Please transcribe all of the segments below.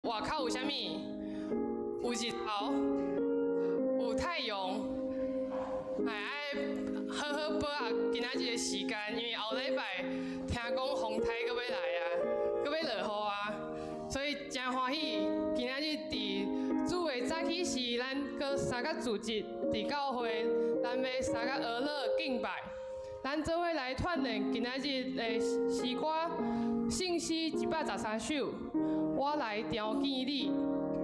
外口有啥物？有日头，有太阳，爱好好把握今仔日的时间，因为后礼拜听讲风台搁要来啊，搁要落雨啊，所以真欢喜。今仔日伫主的早起时，咱搁三个组织伫教会，咱要三个娱乐敬拜。咱做伙来串联今仔日的诗歌，信息113首，我来调见你，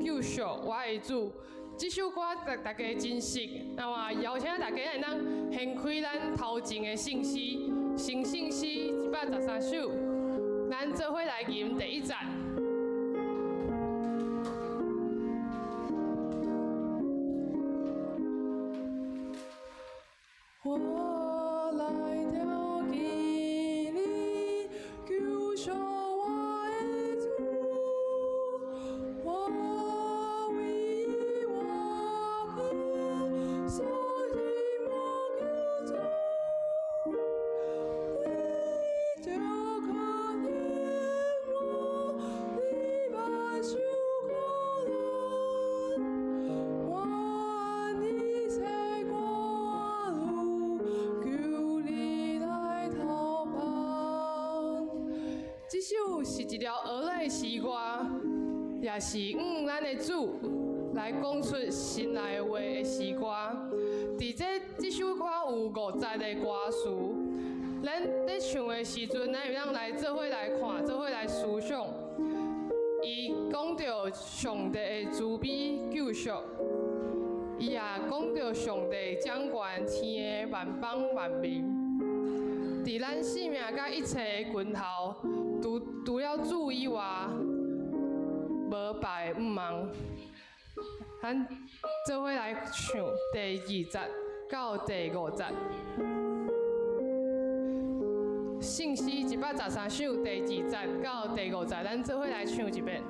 救赎我的主。这首歌大家真熟，那么邀请大家来当掀开咱头前的信息，新信息113首，咱做伙来吟第一站。我来调见你，救赎我的主，我为我歌，所以我救主，为着可怜我，你把受苦难，我你才过路。求你来逃跑。这首是一条俄勒的诗歌，也是咱的主来讲出心内话的诗歌。伫这首歌有50个歌词，咱在唱的时阵，咱有通来做伙来看，做伙来思想。伊讲到上帝的慈悲救赎。伊也讲到上帝掌管天的万邦万民，伫咱生命甲一切的源头，除了主以外，无别的望。咱做伙来唱第2节到第5节，信息113首第2节到第5节，咱做伙来唱一遍。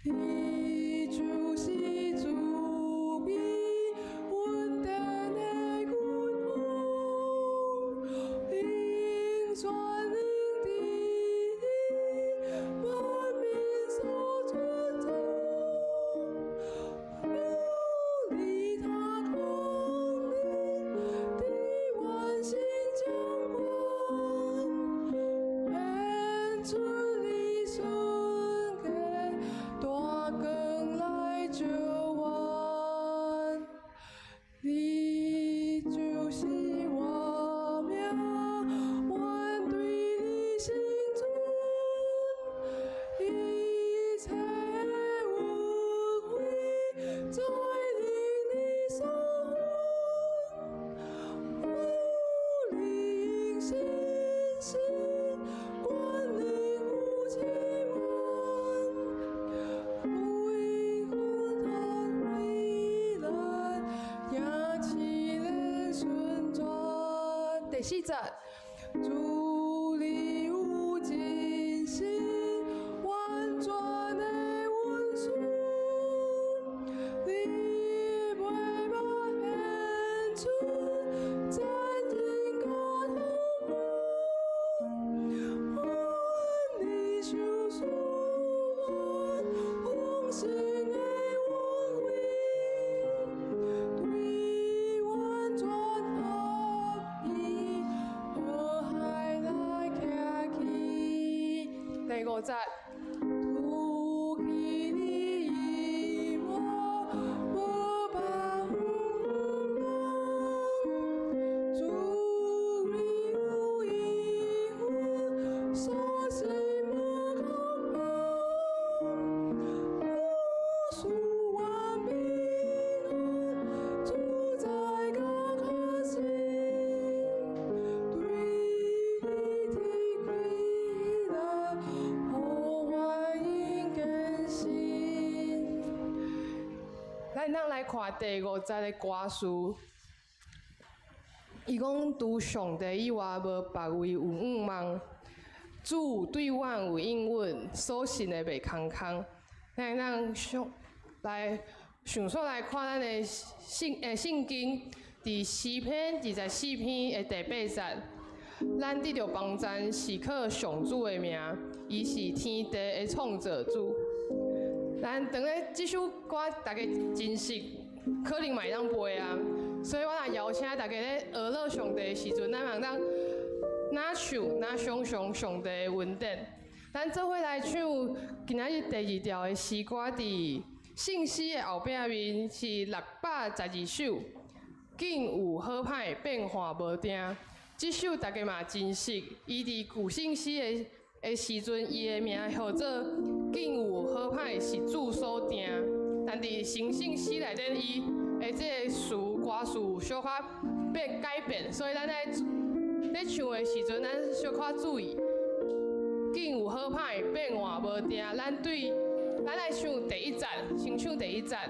你就是慈悲稳定的君王，领全领地，万民所尊重，如理他光临的万心将官，献出你顺给。大更来救我，你就是我命，我对你心存，一切无悔，在你手无领信心，管理无期望。为我他为难，也起来旋转。第4节，主你有尽心，完全的温顺，你袂把献出，真情交通我，你受诉我，奉行的王位，对完全合意，和海来徛起。第5节，吐气你以我，无把主你有义魂，所信无空空。万平安，主宰高可心，对你的归来，破坏应更新。咱来看第5节的歌词，伊讲除上帝以外，无别位有望。主对阮有应允，所信的袂空空。咱来想说来看咱的圣经，伫诗篇24篇的第8节，咱得着帮咱是靠上主的名，伊是天地的创造主。咱当咧这首歌大家真熟，可能嘛会当背啊，所以我也邀请大家咧学乐上帝的时阵，咱嘛当哪唱哪想上上帝的恩典。咱做伙来唱今仔日第2条的诗歌，伫信息的后壁面是612首，竟有好歹变化无定。这首大家嘛真熟，伊伫古信息的时阵，伊的名号做竟有好歹是主所定。但伫新信息内底，伊的这个词歌词小可变改变，所以咱在唱的时阵，咱小可注意。竟有好歹变化无定，咱来唱第1站，先唱第1站。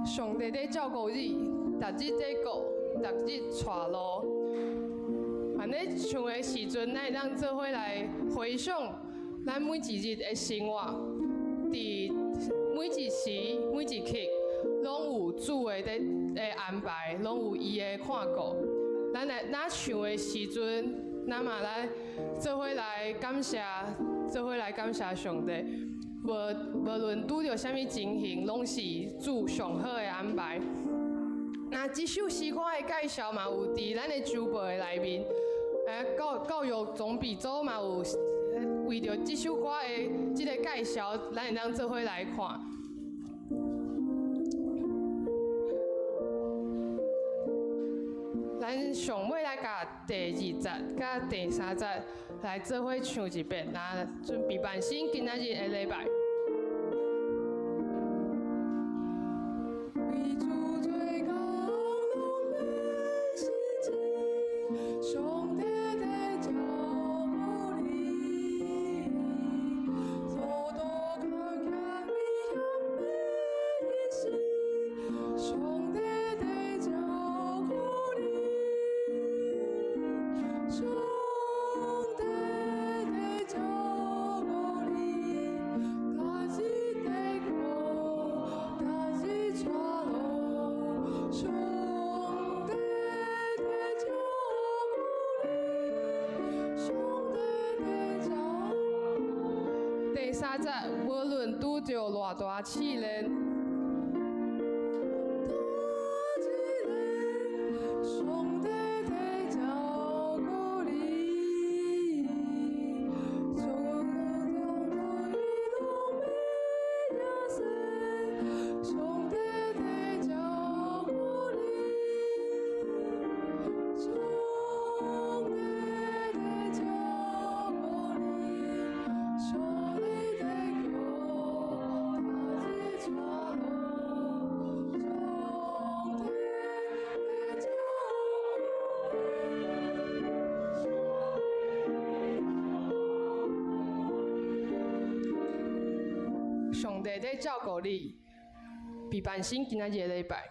上帝在照顾你，逐日在顾，逐日带路。安尼唱的时阵，咱会当做伙来回想咱每一日的生活，伫每一时每一刻，拢有主的安排，拢有伊的看顾。咱唱的时阵，咱嘛来做伙来感谢，做伙来感谢上帝。无论拄着啥物情形，拢是主上好的安排。那这首诗歌的介绍嘛，有伫咱的周报的内面。教育总比组嘛有为着这首歌的这个介绍，咱会当做伙来看。咱上尾来甲第2节、甲第3节来做伙唱一遍，那准备办新今仔日的礼拜。3节，无论拄着偌大试炼。上帝在照顾你，备办新今仔日的礼拜。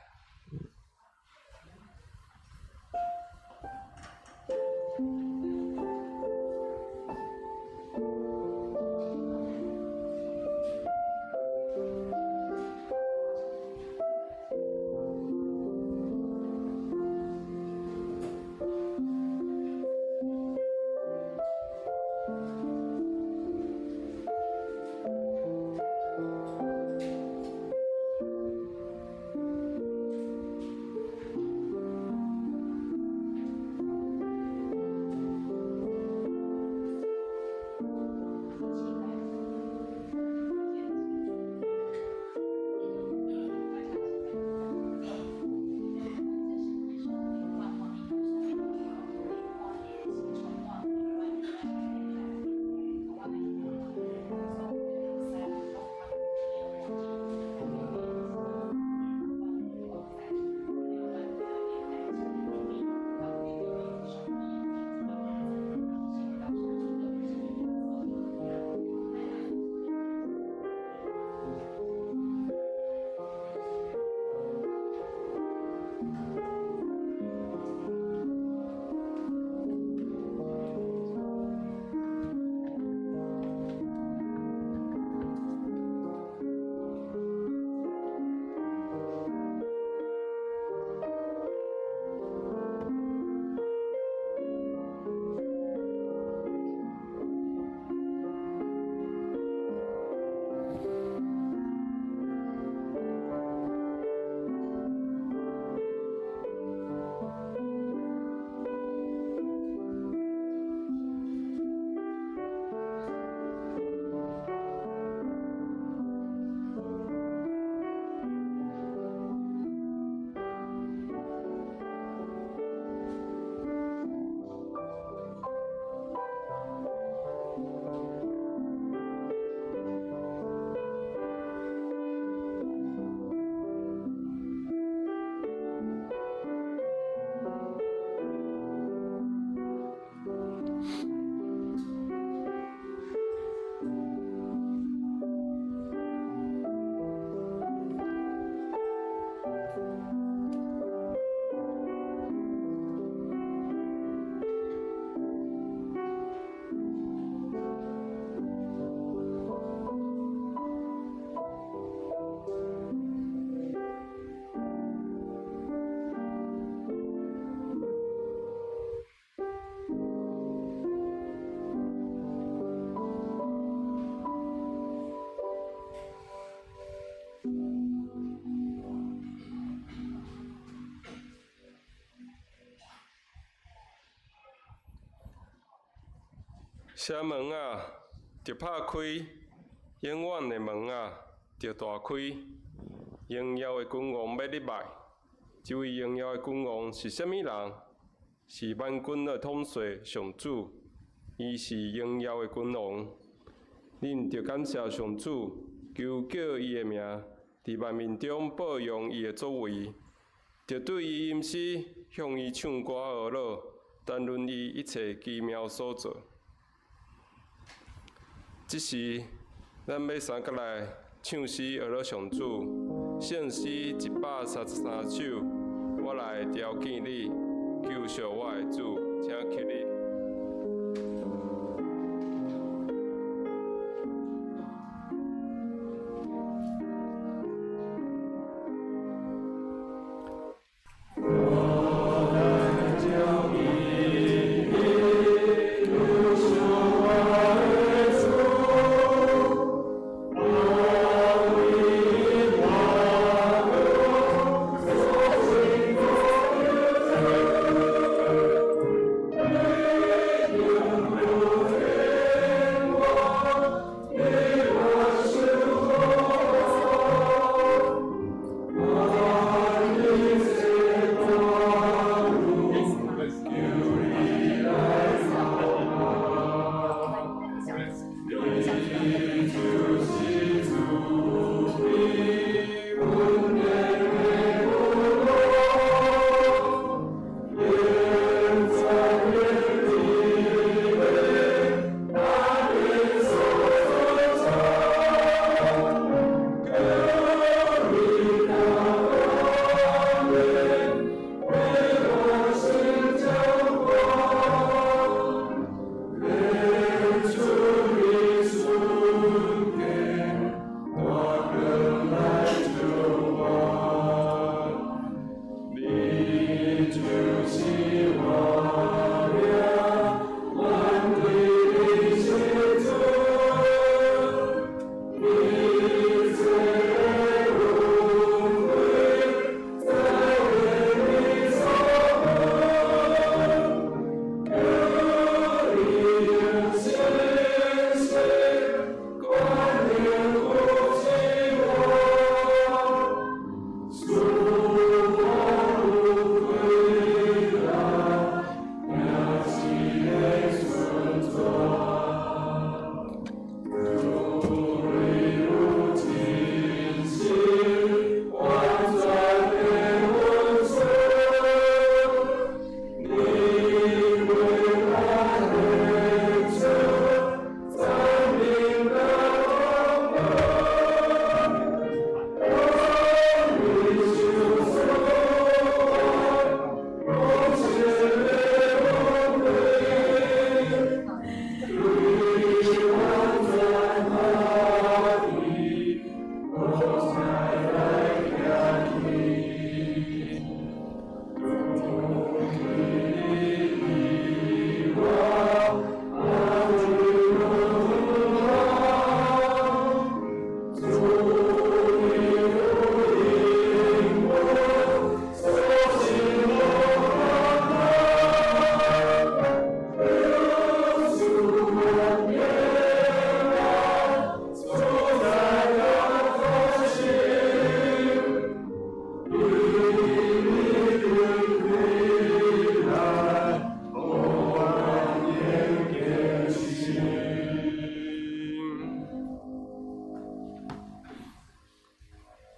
城门啊，着拍开；永远的门啊，着大开。荣耀的君王要入来，这位荣耀的君王是甚物人？是万军的统帅上主，伊是荣耀的君王。恁着感谢上主，求叫伊的名伫万民中保养伊的作为，着对伊吟诗，向伊唱歌而乐，谈论伊一切奇妙所做。即时，咱要三角来唱诗而乐上主，圣诗133首，我来调见你，救赎我的主，请起立。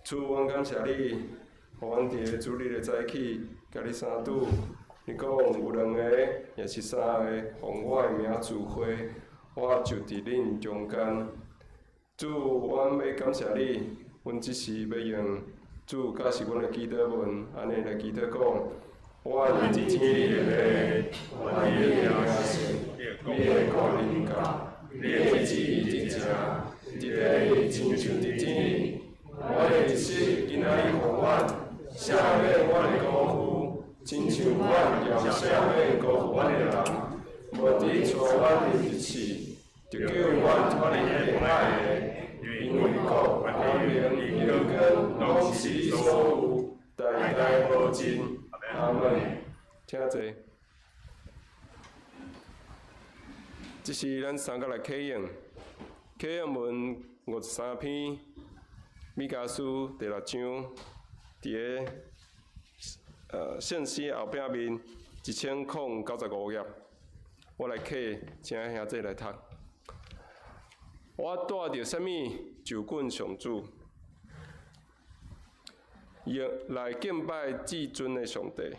主，阮感谢你，互阮伫个主日的早起，甲你相拄。你讲有2个，也是3个，奉我的名聚会，我就伫恁中间。主，阮要感谢你，阮即时要用主甲是阮的祈祷文，安尼来祈祷讲。我伫天的，我的名是，你的国临到，你的旨意真正，一个亲像伫天。我的日子今仔日互阮，赦免阮的辜负，亲像阮也赦免辜负阮的人。无伫带阮的日子，就叫阮脱离恋爱的，因为国、权力、荣光，拢是你所有，代代无尽。阿门。请坐。这是咱三角来启用，启用文53篇，米迦书第6章，伫个信息后壁面1095页，我来启，请兄弟来读。我带着啥物就滚上主，来敬拜至尊的上帝。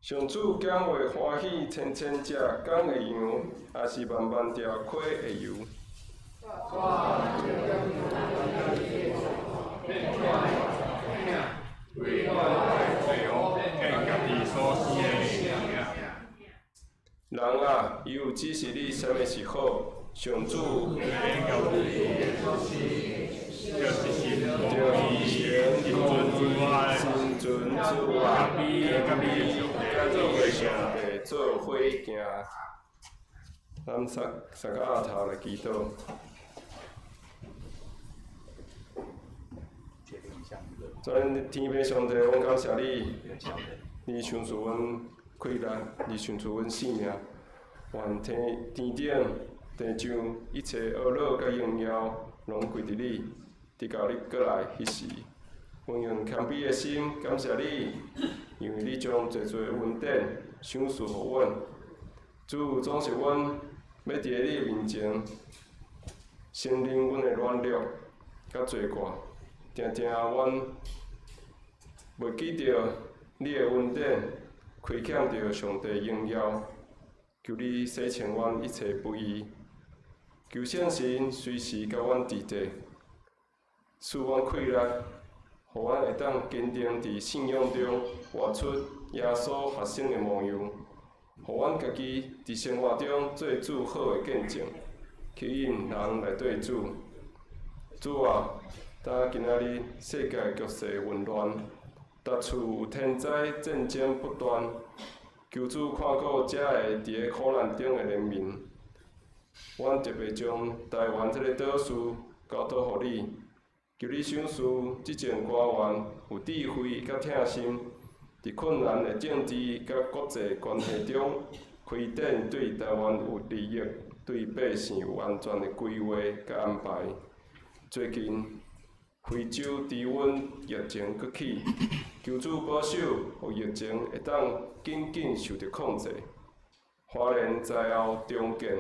上主讲话欢喜，千千只讲的羊，也是万万条溪的油。人啊，伊有指示你啥物是好，上主就是心存主啊，甲你上帝做伙行。咱三个后头来祈祷。咱天父上帝，阮感谢你，你赏赐阮快乐，你赏赐阮性命。愿天顶、地上一切恶乐甲荣耀，拢归伫你。直到你过来迄时，阮用谦卑的心感谢你，因为你将济恩典赏赐互阮。主总是阮要伫你的面前，承认阮的软弱甲罪过，定定阮袂记着你的恩典，亏欠着上帝荣耀。求你洗清阮一切不义，求圣神随时甲阮伫地。使阮快乐，互阮会当坚定伫信仰中活出耶稣学生的模样，互阮家己伫生活中做主好的见证，吸引人来对主。主啊，当今仔日世界局势混乱，到处有天灾战争不断，求主看顾遮个伫个苦难中的人民。阮特别将台湾这个岛事交托互你。求你赏赐即前官员有智慧甲疼心，伫困难的政治甲国际关系中，开展对台湾有利益、对百姓有安全的规划甲安排。最近，非洲猪瘟疫情崛起，求主保守，互疫情会当紧受到控制。华人灾后重建，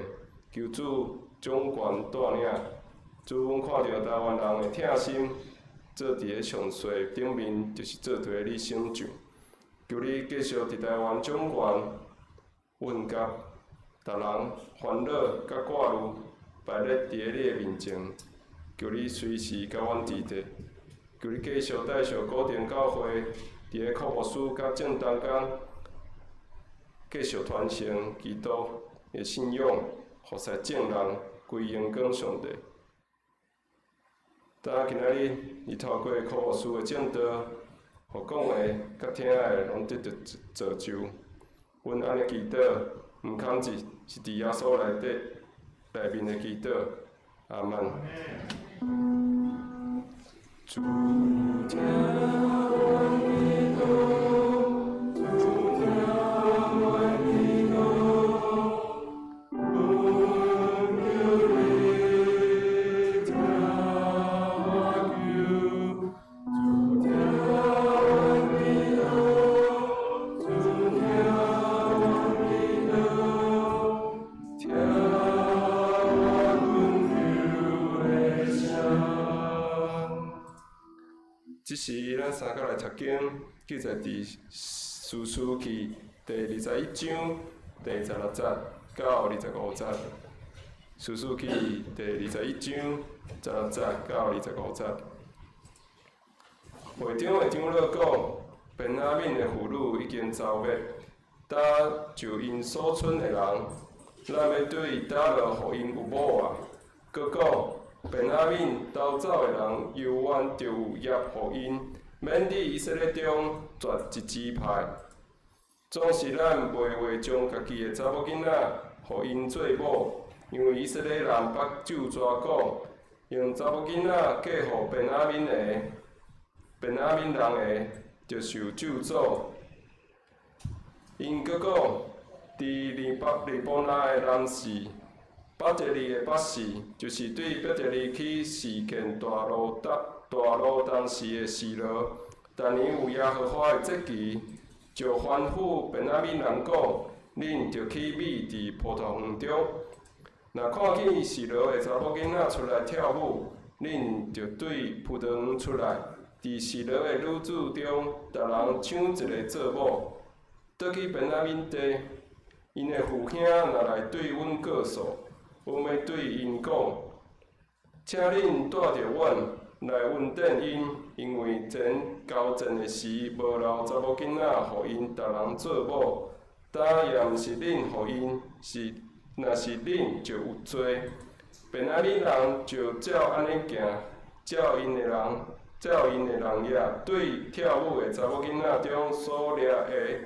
求主掌权带领。主，阮看到台湾人的疼心，做伫个上衰顶面，就是做对你成就。求你继续伫台湾掌权，稳甲逐人烦恼甲挂虑摆咧伫个你的面前。求你随时甲阮伫地。求你继续带上固定教会，伫个科牧师甲正当间，继续传承基督的信仰，服侍正人，归荣光上帝。当今仔日，你透过科牧师的正道，互讲的甲听的拢得到造就。阮安尼祈祷，毋空是伫耶稣内面的祈祷。阿门。主听我祈祷，主听我祈祷，我求你听我求，主听我祈祷，主听我祈祷，听我恳求的声。这是咱三角来读经，记载伫士师记第21章第16节到25节。士师记第21章16节到25节。会中的长老讲，便雅悯的妇女已经走灭，呾就因所剩的人，咱要对伊呾落，互因有某啊？佮讲。便雅悯逃走的人，犹原着有业互因，免伫以色列中绝一支派。总是咱袂话将家己的查某囡仔，互因做某，因为以色列人捌咒抓讲，用查某囡仔嫁互便雅悯的，便雅悯人的就受咒诅。因搁讲，伫利波那的男士，巴杰利的巴士，就是对巴杰利去事件大路当时的事了。但年有耶和华的节期，就吩咐便雅悯人讲，恁着去米伫葡萄园中。若看见示罗的查某囡仔出来跳舞，恁着对葡萄园出来，伫示罗的女子中，逐人抢一个做某。倒去便雅悯地，因的父兄若来对阮告诉，阮要对因讲，请恁带着阮来恩典因，因为前交战的时无留查某囡仔，互因逐人做某。但也毋是恁互因，若是恁就有罪。便雅悯人就照安尼行，照因的人也对跳舞的查某囡仔中所掠的，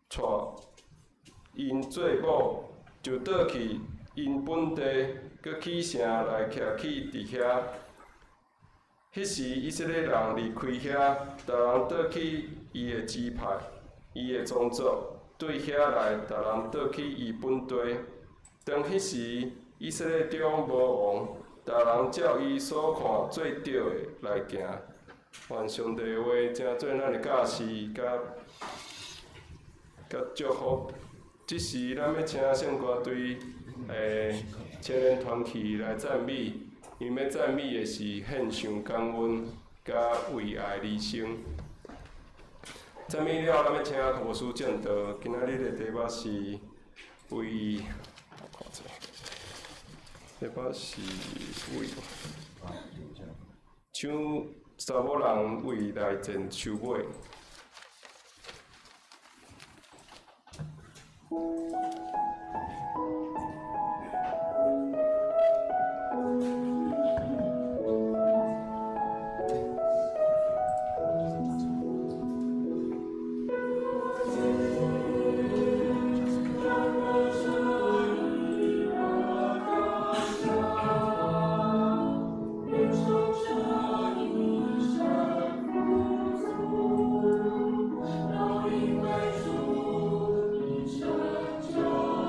带因做某，就倒去因本地，搁起城来徛起伫遐。迄时以色列人离开遐，逐人倒去伊的支派、伊的宗族，对遐来，逐人倒去伊本地。当迄时以色列中无王，逐人照伊所看做对的来行。愿上帝的话成做咱的教示，甲祝福。即时咱要请圣歌队青年团体来赞美，因要赞美的是献上感恩，甲为爱而生。赞美了，咱要请牧师讲道。今仔日的题目是为，我看者，题目是为，像查某人为内战收尾。因为主你成就。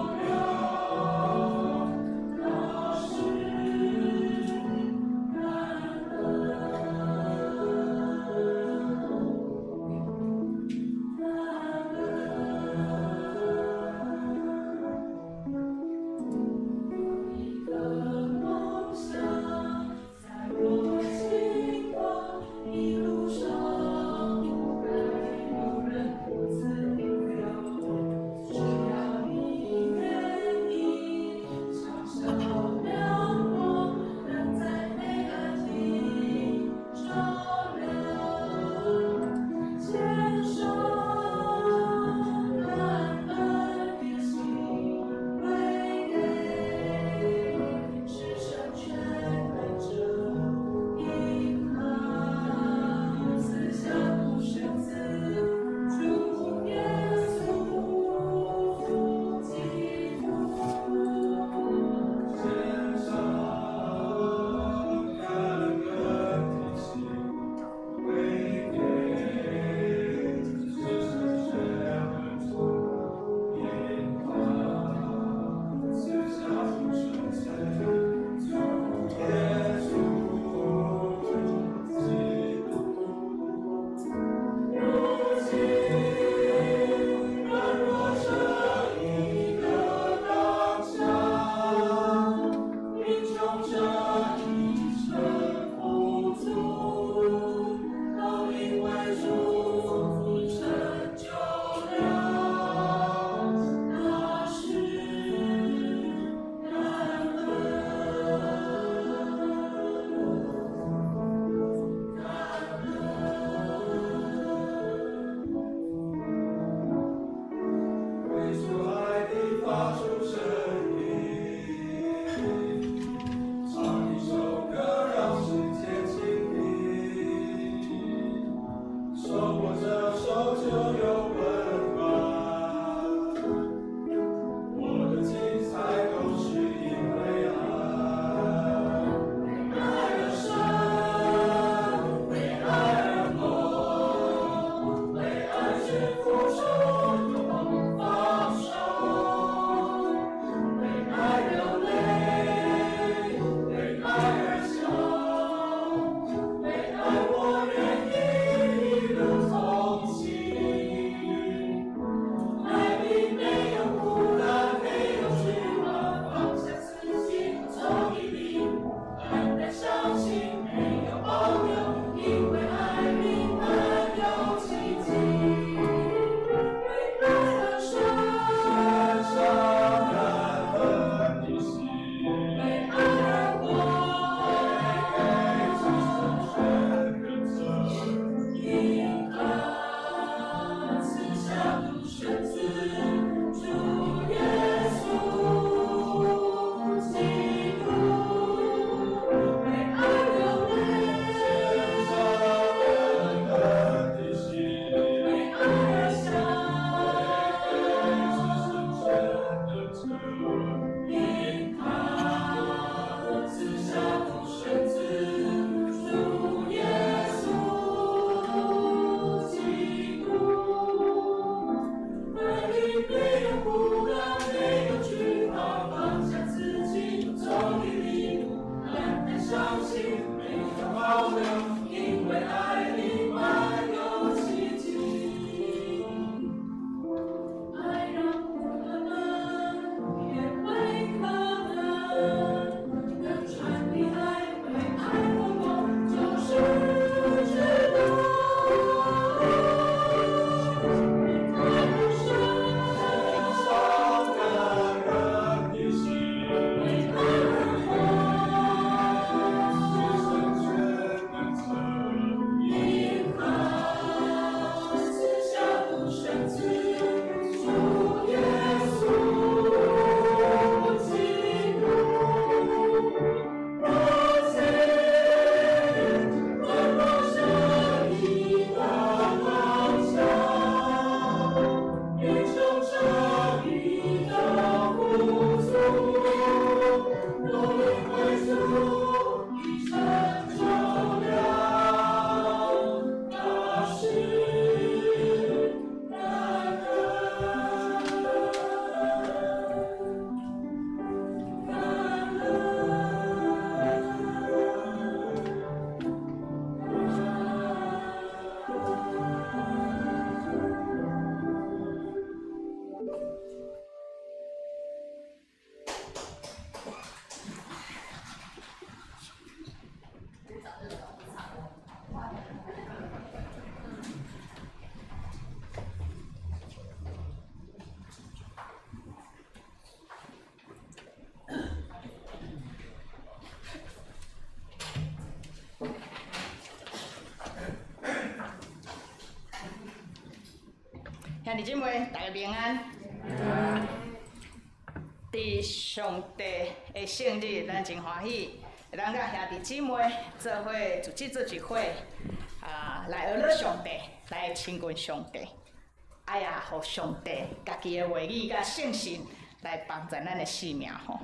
兄弟姊妹，大家平安。伫上帝的圣日，咱真欢喜，会当甲兄弟姊妹做伙组织做一会，来学乐上帝，来亲近上帝。哎呀，互上帝家己的话语甲信心来帮助咱的性命吼。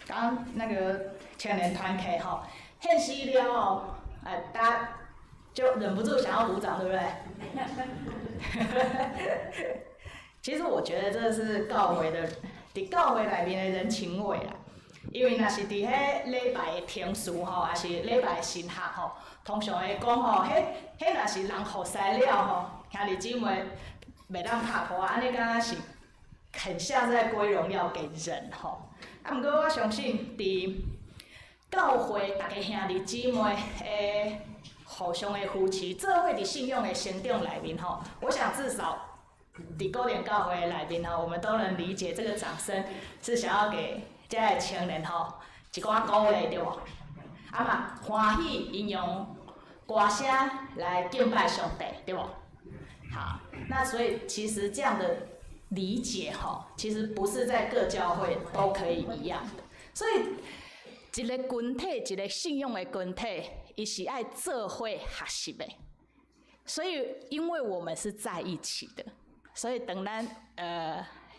刚那个青年团体吼，献诗了后，大家就忍不住想要鼓掌，对不对？其实我觉得这是教会的，伫教会内面的人情味啦。因为若是伫迄礼拜的听书吼，还是礼拜的神学吼，通常会讲吼，迄若是人服侍了吼，兄弟姊妹袂当拍破啊，安尼敢若是很像在归荣耀给人吼。啊，毋过我相信伫教会逐个兄弟姊妹诶，互相的扶持，做伙伫信仰的成长内面吼，我想至少伫古典教会内面吼，我们都能理解这个掌声是想要给这些青年吼一寡鼓励，对无？啊嘛欢喜引用歌声来敬拜上帝，对无？好，那所以其实这样的理解吼，其实不是在各教会都可以一样的，所以一个群体，一个信仰的群体，伊是爱做伙学习的。所以，因为我们是在一起的，所以等咱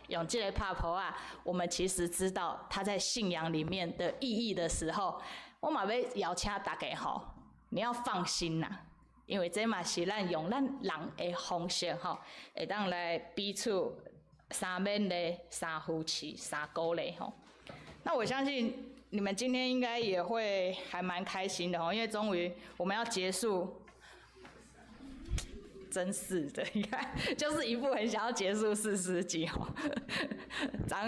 用这个拍婆啊，我们其实知道他在信仰里面的意义的时候，我嘛要邀请大家吼，你要放心啦。因为这嘛是咱用咱人的方式吼，会当来彼此三勉励、三扶持、三鼓励吼。那我相信你们今天应该也会还蛮开心的吼，因为终于我们要结束。真是的，你看，就是一副很想要结束40集吼。昨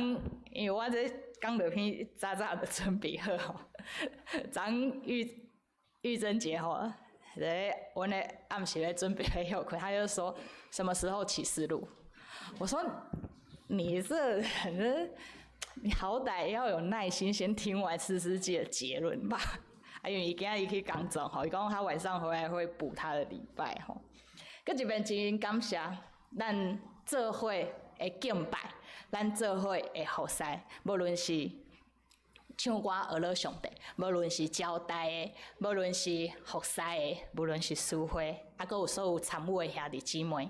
因为我这刚落篇早早的准备好吼，昨玉珍姐吼。我那暗时咧准备要困，他就说什么时候启示录？我说你这人，你好歹要有耐心，先听完40集的结论吧。因为伊今日去工作吼，伊讲他晚上回来会补他的礼拜吼。搁一边真感谢咱做伙的敬拜，咱做伙的服侍，无论是唱歌学乐上帝，无论是交代的，无论是服侍的，无论是诗会，还佫有所有参与的兄弟姊妹，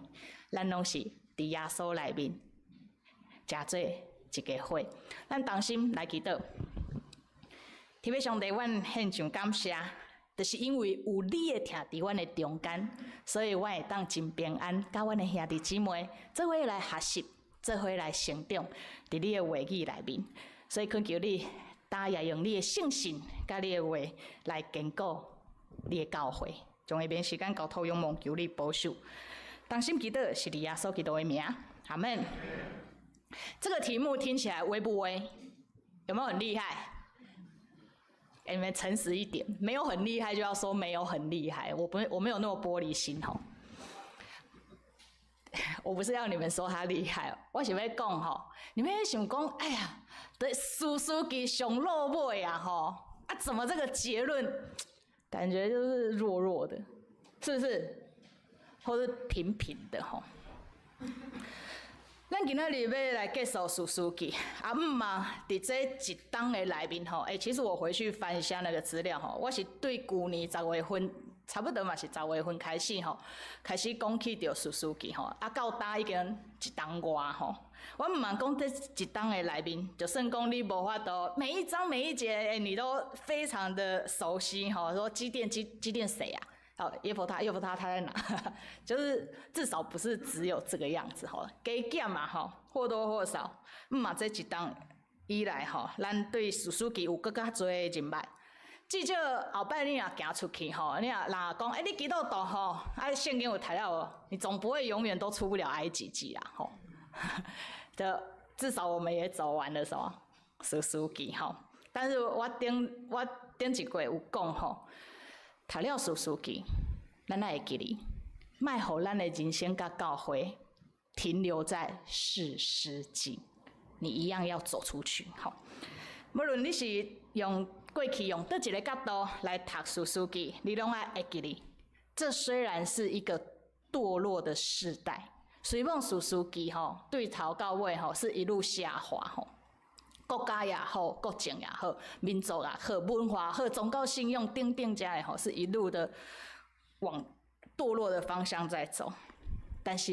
咱拢是伫耶稣内面，诚做一家伙。咱同心来祈祷，天父上帝，阮献上感谢，就是因为有你的听伫阮的中间，所以阮会当真平安，甲阮的兄弟姊妹做伙来学习，做伙来成长，伫你的话语内面，所以恳求你。也用你的信心，甲你的话来坚固你的教会，将下面时间交托仰望，求你保守。当心祈祷是耶稣基督的名，阿门。这个题目听起来威不威？有没有很厉害？你们诚实一点，没有很厉害就要说没有很厉害。我没有那么玻璃心吼。我不是要你们说他厉害，我是要讲吼，你们会想讲，哎呀，对，书记上落尾啊吼，啊怎么这个结论感觉就是弱弱的，是不是？或是平平的吼。咱今仔日要来结束书记，嘛，伫这一档的内面吼，其实我回去翻一下那个资料吼，我是对去年10月份。差不多嘛是10月份开始吼，开始讲起着书记吼，到今已经一档外吼。我毋茫讲这一档的内面，就算讲你无法度每一章每一节，你都非常的熟悉吼。说基甸谁啊？哦，耶弗他他在哪？就是至少不是只有这个样子吼。加减嘛吼，或多或少，嘛这一档以来吼，咱对书记有更加多的认识。至少后摆你若行出去吼，你若讲，你基督徒吼，圣经有提到哦，你总不会永远都出不了埃及记啦吼。至少我们也走完了什么书记吼。但是我顶一季有讲吼，读了书记，咱会记哩，莫互咱的人生甲教会停留在士师记，你一样要走出去吼。无论你是用过去用倒一个角度来读书记，你拢爱会记哩。这虽然是一个堕落的世代，随便事事记吼，对头到尾吼是一路下滑吼。国家也好，国情也好，民族也好，文化好，宗教信用等等这吼，是一路的往堕落的方向在走。但是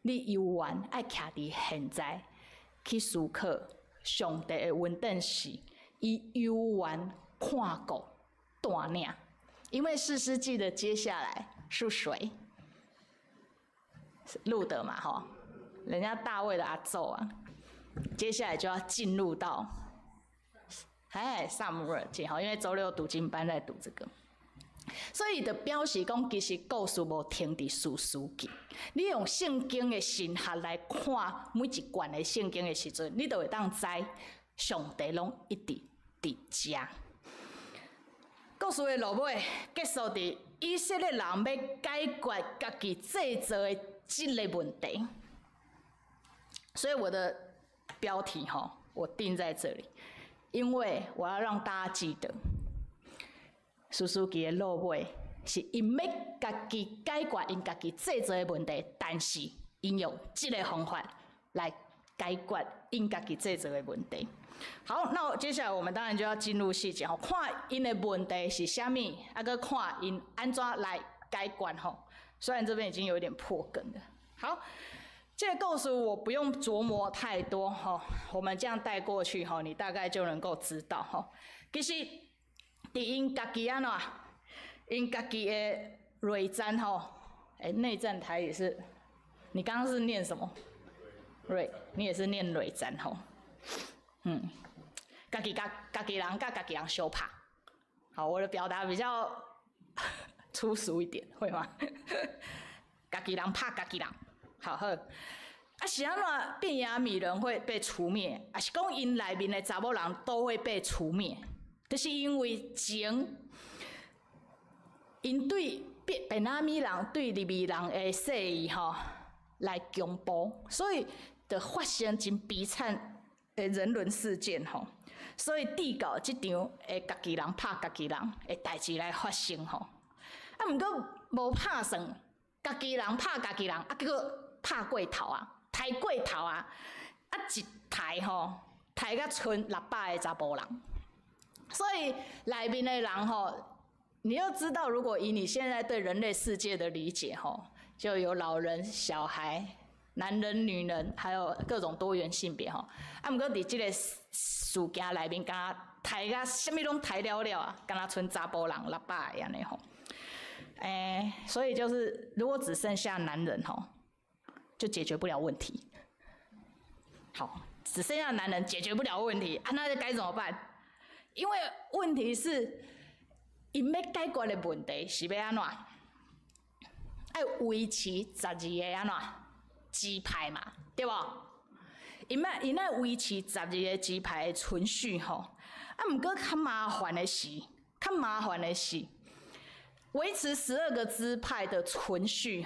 你犹原爱徛伫现在去思考上帝的稳定是，伊犹原看顾大领。因为士师记的接下来是谁？路德嘛，吼，人家大卫的阿祖啊。接下来就要进入到，撒母耳记，因为周六读经班在读这个，所以的标示讲，其实故事无停伫士师记。你用圣经的神学来看每一卷的圣经的时阵，你就会当知上帝拢一直伫遮。故事的落尾结束伫以色列人要解决家己制造的这个问题，所以我的标题我定在这里，因为我要让大家记得，士师记的落尾是因要家己解决因家己制造的问题，但是因用这个方法来解决因家己制造的问题。好，那接下来我们当然就要进入细节看因的问题是啥物，搁看因安怎来解决虽然这边已经有点破梗了。好。这个故事我不用琢磨太多我们这样带过去你大概就能够知道其实伫因家己安怎，因家己的内战内战台语是，你刚刚是念什么？内，你也是念内战家己人甲家己人相拍。好，我的表达比较粗俗一点，会吗？家己人拍家己人。好，是安怎便雅悯人会被除灭？还是讲因内面的查某人都会被除灭？就是因为前因对便雅悯人对利未人的洗意来强暴，所以就发生真悲惨的人伦事件所以递到这场的家己人拍家己人的代志来发生毋过无拍算，家己人拍家己人结果拍过头抬过头一抬抬到剩600个查甫人，所以内面的人你要知道，如果以你现在对人类世界的理解就有老人、小孩、男人、女人，还有各种多元性别毋过伫这个事件内面，敢若抬到什么拢抬了了敢若剩查甫人600个安尼所以就是如果只剩下男人就解决不了问题。好，只剩下男人解决不了问题那该怎么办？因为问题是，因要解决的问题是要安怎？要维持12个安怎支派嘛，对不？因要维持12个支派的存续毋过较麻烦的是，维持12个支派的存续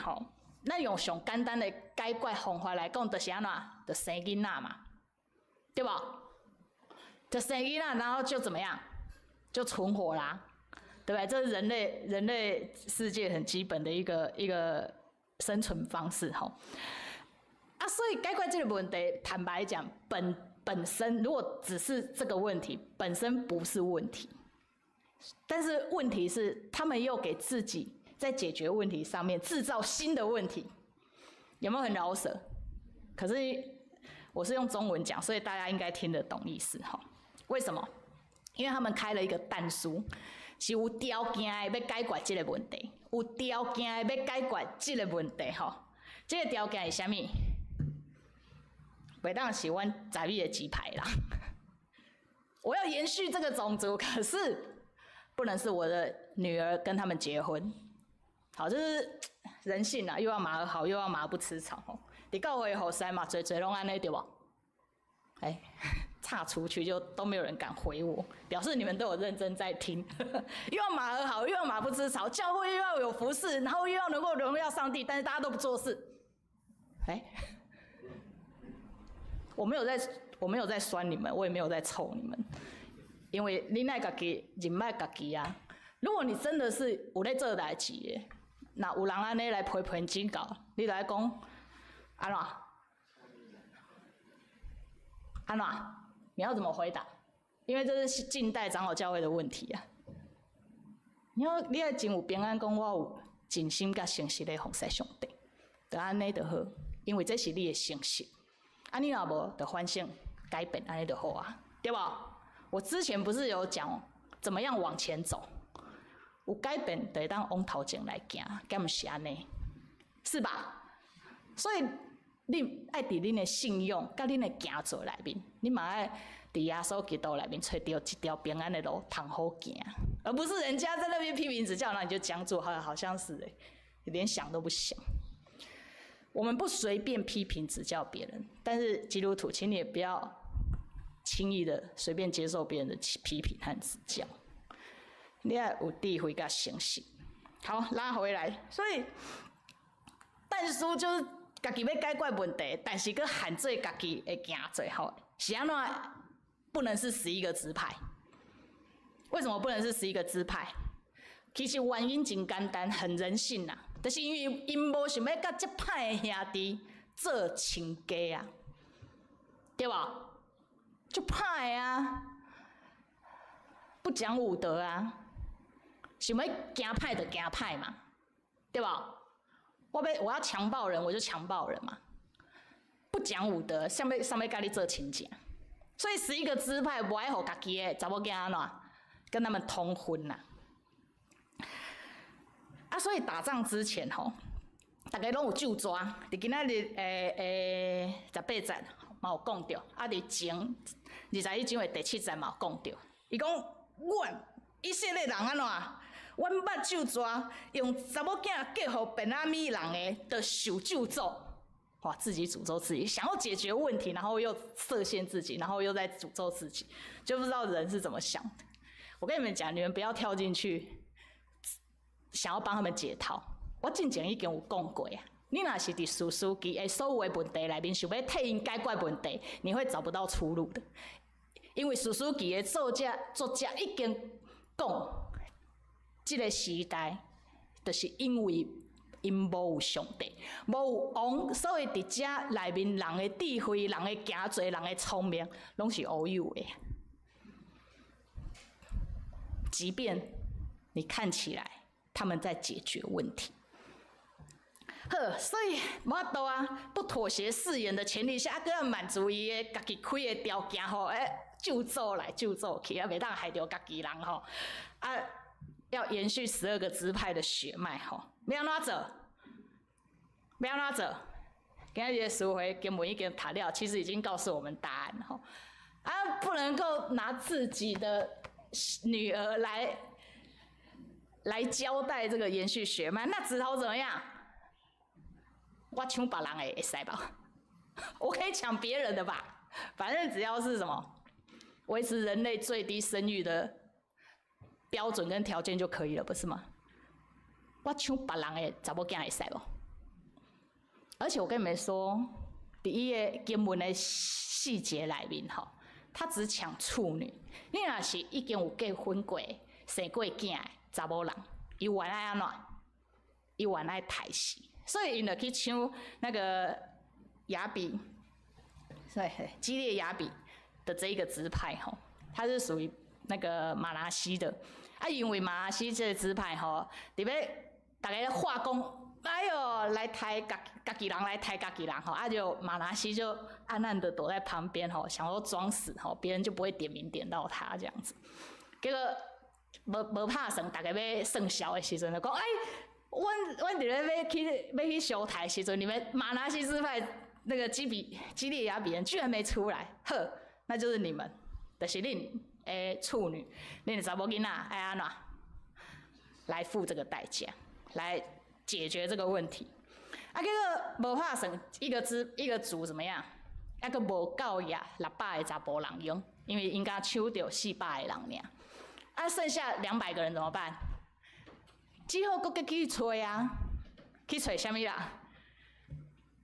那用上简单的解决方法来讲，就是安怎？就生囡仔嘛，对不？就生囡仔，然后就怎么样？就存活啦，对不对？这是人类世界很基本的一个生存方式所以解决这个问题，坦白讲，本身如果只是这个问题本身不是问题，但是问题是他们又给自己在解决问题上面制造新的问题，有没有很饶舌？可是我是用中文讲，所以大家应该听得懂意思为什么？因为他们开了一个弹书，是有条件的要解决这个问题，有条件的要解决这个问题这个条件是啥物？袂当是阮在地的鸡排啦。我要延续这个种族，可是不能是我的女儿跟他们结婚。好，这是人性又要马儿好，又要马儿不吃草伫教会后生嘛，嘴拢安尼对不？岔出去就都没有人敢回我，表示你们都有认真在听。又要马儿好，又要马不吃草，教会又要有服事，然后又要能够荣耀上帝，但是大家都不做事。我没有在酸你们，我也没有在臭你们，因为你爱家己，人爱家己啊。如果你真的是有在做代志的，那有人安尼来批评警告，你来讲，安怎？安怎？你要怎么回答？因为这是近代长老教会的问题啊。你要真有平安，讲我有尽心甲诚实的服侍上帝，就安尼就好，因为这是你的诚实。啊，你若无，就反省改变，安尼就好啊，对吧？我之前不是有讲怎么样往前走？有改变，就会当往头前来行，敢毋是安尼？是吧？所以你爱伫恁的信用，甲恁的行做内面，你嘛爱伫耶稣基督内面找到一条平安的路，通好行，而不是人家在那边批评指教，那你就讲做，好像是连想都不想。我们不随便批评指教别人，但是基督徒，请你也不要轻易的随便接受别人的批评和指教。你要有智慧甲诚实。好，拉回来，所以但书就是家己要解决问题，但是佮限制家己的行做吼，是安怎不能是11个支派？为什么不能是11个支派？其实原因真简单，很人性呐，就是因为因无想要甲这歹的兄弟做亲家啊，对吧？就歹啊，不讲武德啊，想要行歹就行歹嘛，对吧？我要强暴人，我就强暴人嘛，不讲武德，上面甲你做亲家，所以11个支派不爱互家己的查某囝安怎跟他们通婚呐。啊，所以打仗之前吼，大家拢有就抓，伫今仔日18节嘛有讲到，啊，伫前21章的第7节嘛有讲到，伊讲阮以色列人安怎？阮捌就抓，用查某囝嫁互便雅悯人的，就受咒诅。哇，自己诅咒自己，想要解决问题，然后又设限自己，然后又在诅咒自己，就不知道人是怎么想的。我跟你们讲，你们不要跳进去。想要帮他们解套，我之前已经有讲过啊。你若是伫士师记的所有的问题内面，想要替因解决问题，你会找不到出路的。因为士师记的作者已经讲，这个时代，就是因为因无有上帝，无有王，所以伫遮内面人的智慧、人的行做、人的聪明，拢是乌有的。即便你看起来。他们在解决问题，所以无法度啊，不妥协誓言的前提下，佮要满足伊个家己开的条件吼，就做来就做去，袂当害着家己人吼，啊，要延续12个支派的血脉吼，要安怎做？要安怎做？今日的赎回经文已经读了，其实已经告诉我们答案吼，啊，不能够拿自己的女儿来交代这个延续血脉，那只好怎么样？我抢别人的会使吧？我可以抢别人的吧？反正只要是什么维持人类最低生育的标准跟条件就可以了，不是吗？我抢别人的查某囝会使不？而且我跟你们说，第一个经文的细节内面吼，他只抢处女。你若是已经有结婚过、生过囝的。查某人，伊原来安怎？伊原来抬死，所以因就去抢那个亚比，对，基列亚比的这一个支派吼，它是属于那个马拿西的。啊，因为马拿西这个支派吼，特别大家化工，哎呦，来抬家己人来抬家己人吼，啊就马拿西就暗暗的躲在旁边吼，想说装死吼，别人就不会点名点到他这样子，结果。无拍算，大家要算小的时阵就讲，阮伫咧要去修台的时阵，你们马拿西支派那个基列雅比人居然没出来，那就是你们，就是恁的处女，恁的查某囡仔爱安怎来付这个代价，来解决这个问题。啊，结果无拍算，一个族怎么样？啊，个无够呀，600个查甫人用，因为应该抢到400个人尔。啊，剩下200个人怎么办？只好搁去找啊，去找什么啦？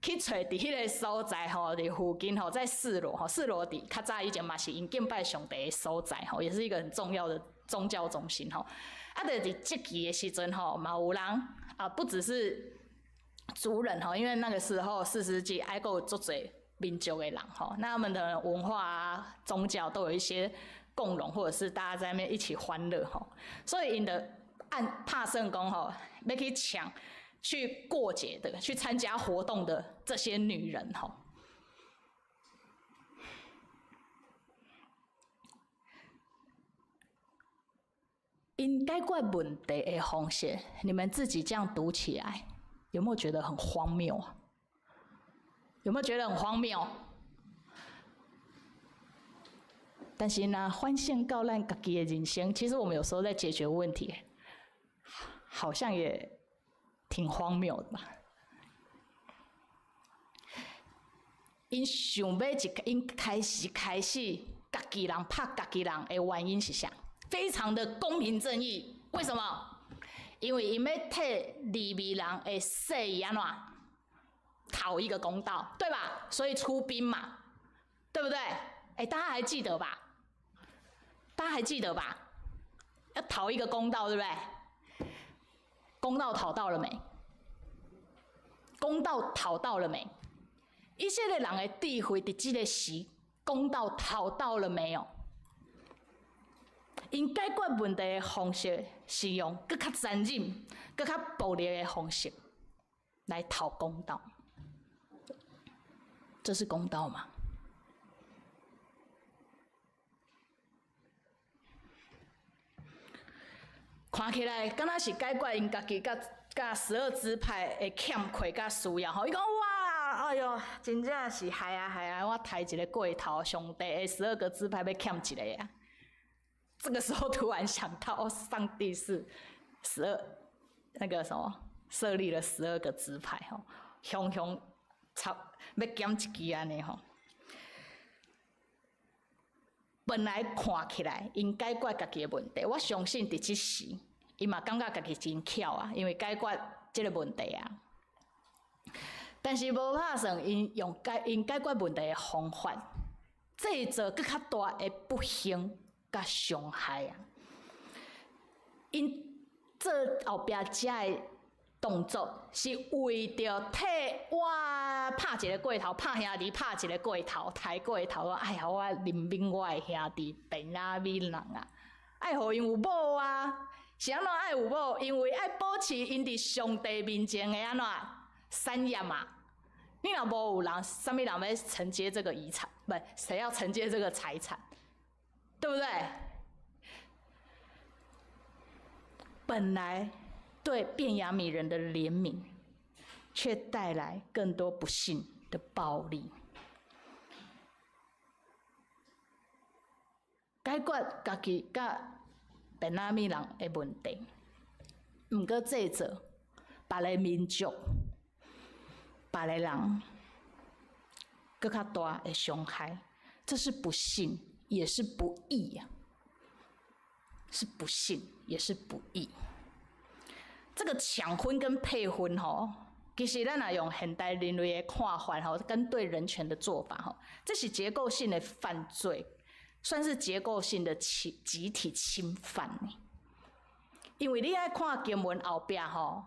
去找伫迄个所在吼，伫附近吼，在示罗吼，示罗伫较早以前嘛是因敬拜上帝的所在吼，也是一个很重要的宗教中心吼。啊，伫即期的时阵吼，嘛有人啊，不只是族人哈，因为那个时候4世纪还有足侪民族的人哈，那他们的文化啊、宗教都有一些共融，或者是大家在那边一起欢乐哈，所以因的按拍算讲吼，要去抢、去过节的、去参加活动的这些女人哈。因解决问题的方式，你们自己这样读起来，有没有觉得很荒谬啊？有没有觉得很荒谬？但是呢，反省到咱家己的人生，其实我们有时候在解决问题，好像也挺荒谬的吧。因想要因开始家己人拍家己人的原因是啥？非常的公平正义。为什么？因为因要替利未人的死安怎讨一个公道，对吧？所以出兵嘛，对不对？大家还记得吧？大家还记得吧？要讨一个公道，对不对？公道讨到了没？公道讨到了没？以色列人的智慧伫这个时，公道讨到了没有？因解决问题的方式是用更较残忍、更较暴力的方式来讨公道，这是公道吗？看起来敢若是解决因家己甲12支派的欠缺甲需要吼。伊讲哇，哎哟，真正是害啊！我抬一个过头，上帝的12个支派要欠一个啊。这个时候突然想到，上帝是那个什么设立了12个支派吼，雄要减一支安尼吼。本来看起来因解决家己的问题，我相信伫即时，伊嘛感觉家己真巧啊，因为解决即个问题啊。但是无拍算因解决问题的方法，制造更较大的不幸甲伤害啊！因做后壁遮的动作，是为着替我拍一个过头，拍兄弟拍一个过头，抬过头啊！哎呀，我怜悯我的兄弟便雅悯人啊！爱互因有某啊！是安怎爱有某？因为爱保持因伫上帝面前的安怎产业嘛。你若无有人，啥物人要承接这个遗产？不，谁要承接这个财产？对不对？本来对便雅悯人的怜悯，却带来更多不幸的暴力。解决家己甲便雅悯人的问题，毋过制造别个民族、别个人更较大的伤害，这是不幸，也是不义呀，是不幸，也是不义。这个抢婚跟配婚吼，其实咱若用现代人类的看法吼，跟对人权的做法吼，这是结构性的犯罪，算是结构性的集体侵犯呢。因为你爱看经文后壁吼，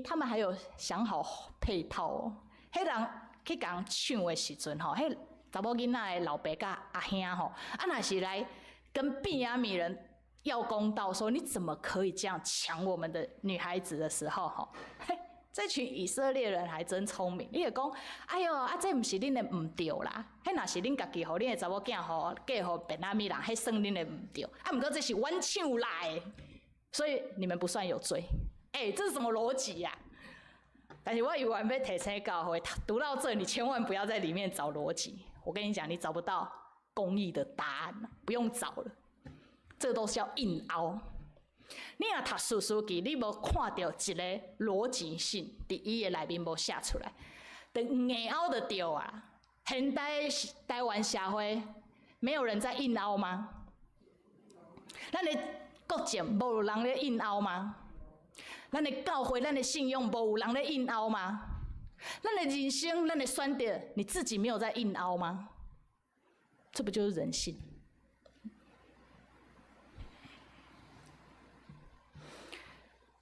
他们还有想好配套哦。迄人去共人抢的时阵吼，迄查某囡仔的老爸甲阿兄吼，若是来跟便雅悯人要公道，说你怎么可以这样抢我们的女孩子的时候吼，嘿，这群以色列人还真聪明，伊就讲，哎哟，这毋是恁的毋对啦，迄若是恁家己互恁的查某囝吼嫁互便雅悯人，迄算恁的毋对，毋过这是阮抢来的，所以你们不算有罪。这是什么逻辑呀？但是我以为要提醒教会，读到这你千万不要在里面找逻辑。我跟你讲，你找不到公义的答案，不用找了，这都是要硬凹。你若读四书记，你无看到一个逻辑性，伫伊的内面无写出来，就硬凹就对啊。现代台湾社会，没有人在硬凹吗？咱的国政无有人咧硬凹吗？咱的教会、咱的信用，无有人咧硬凹吗？咱的人生、咱的选择，你自己没有在硬凹吗？这不就是人性？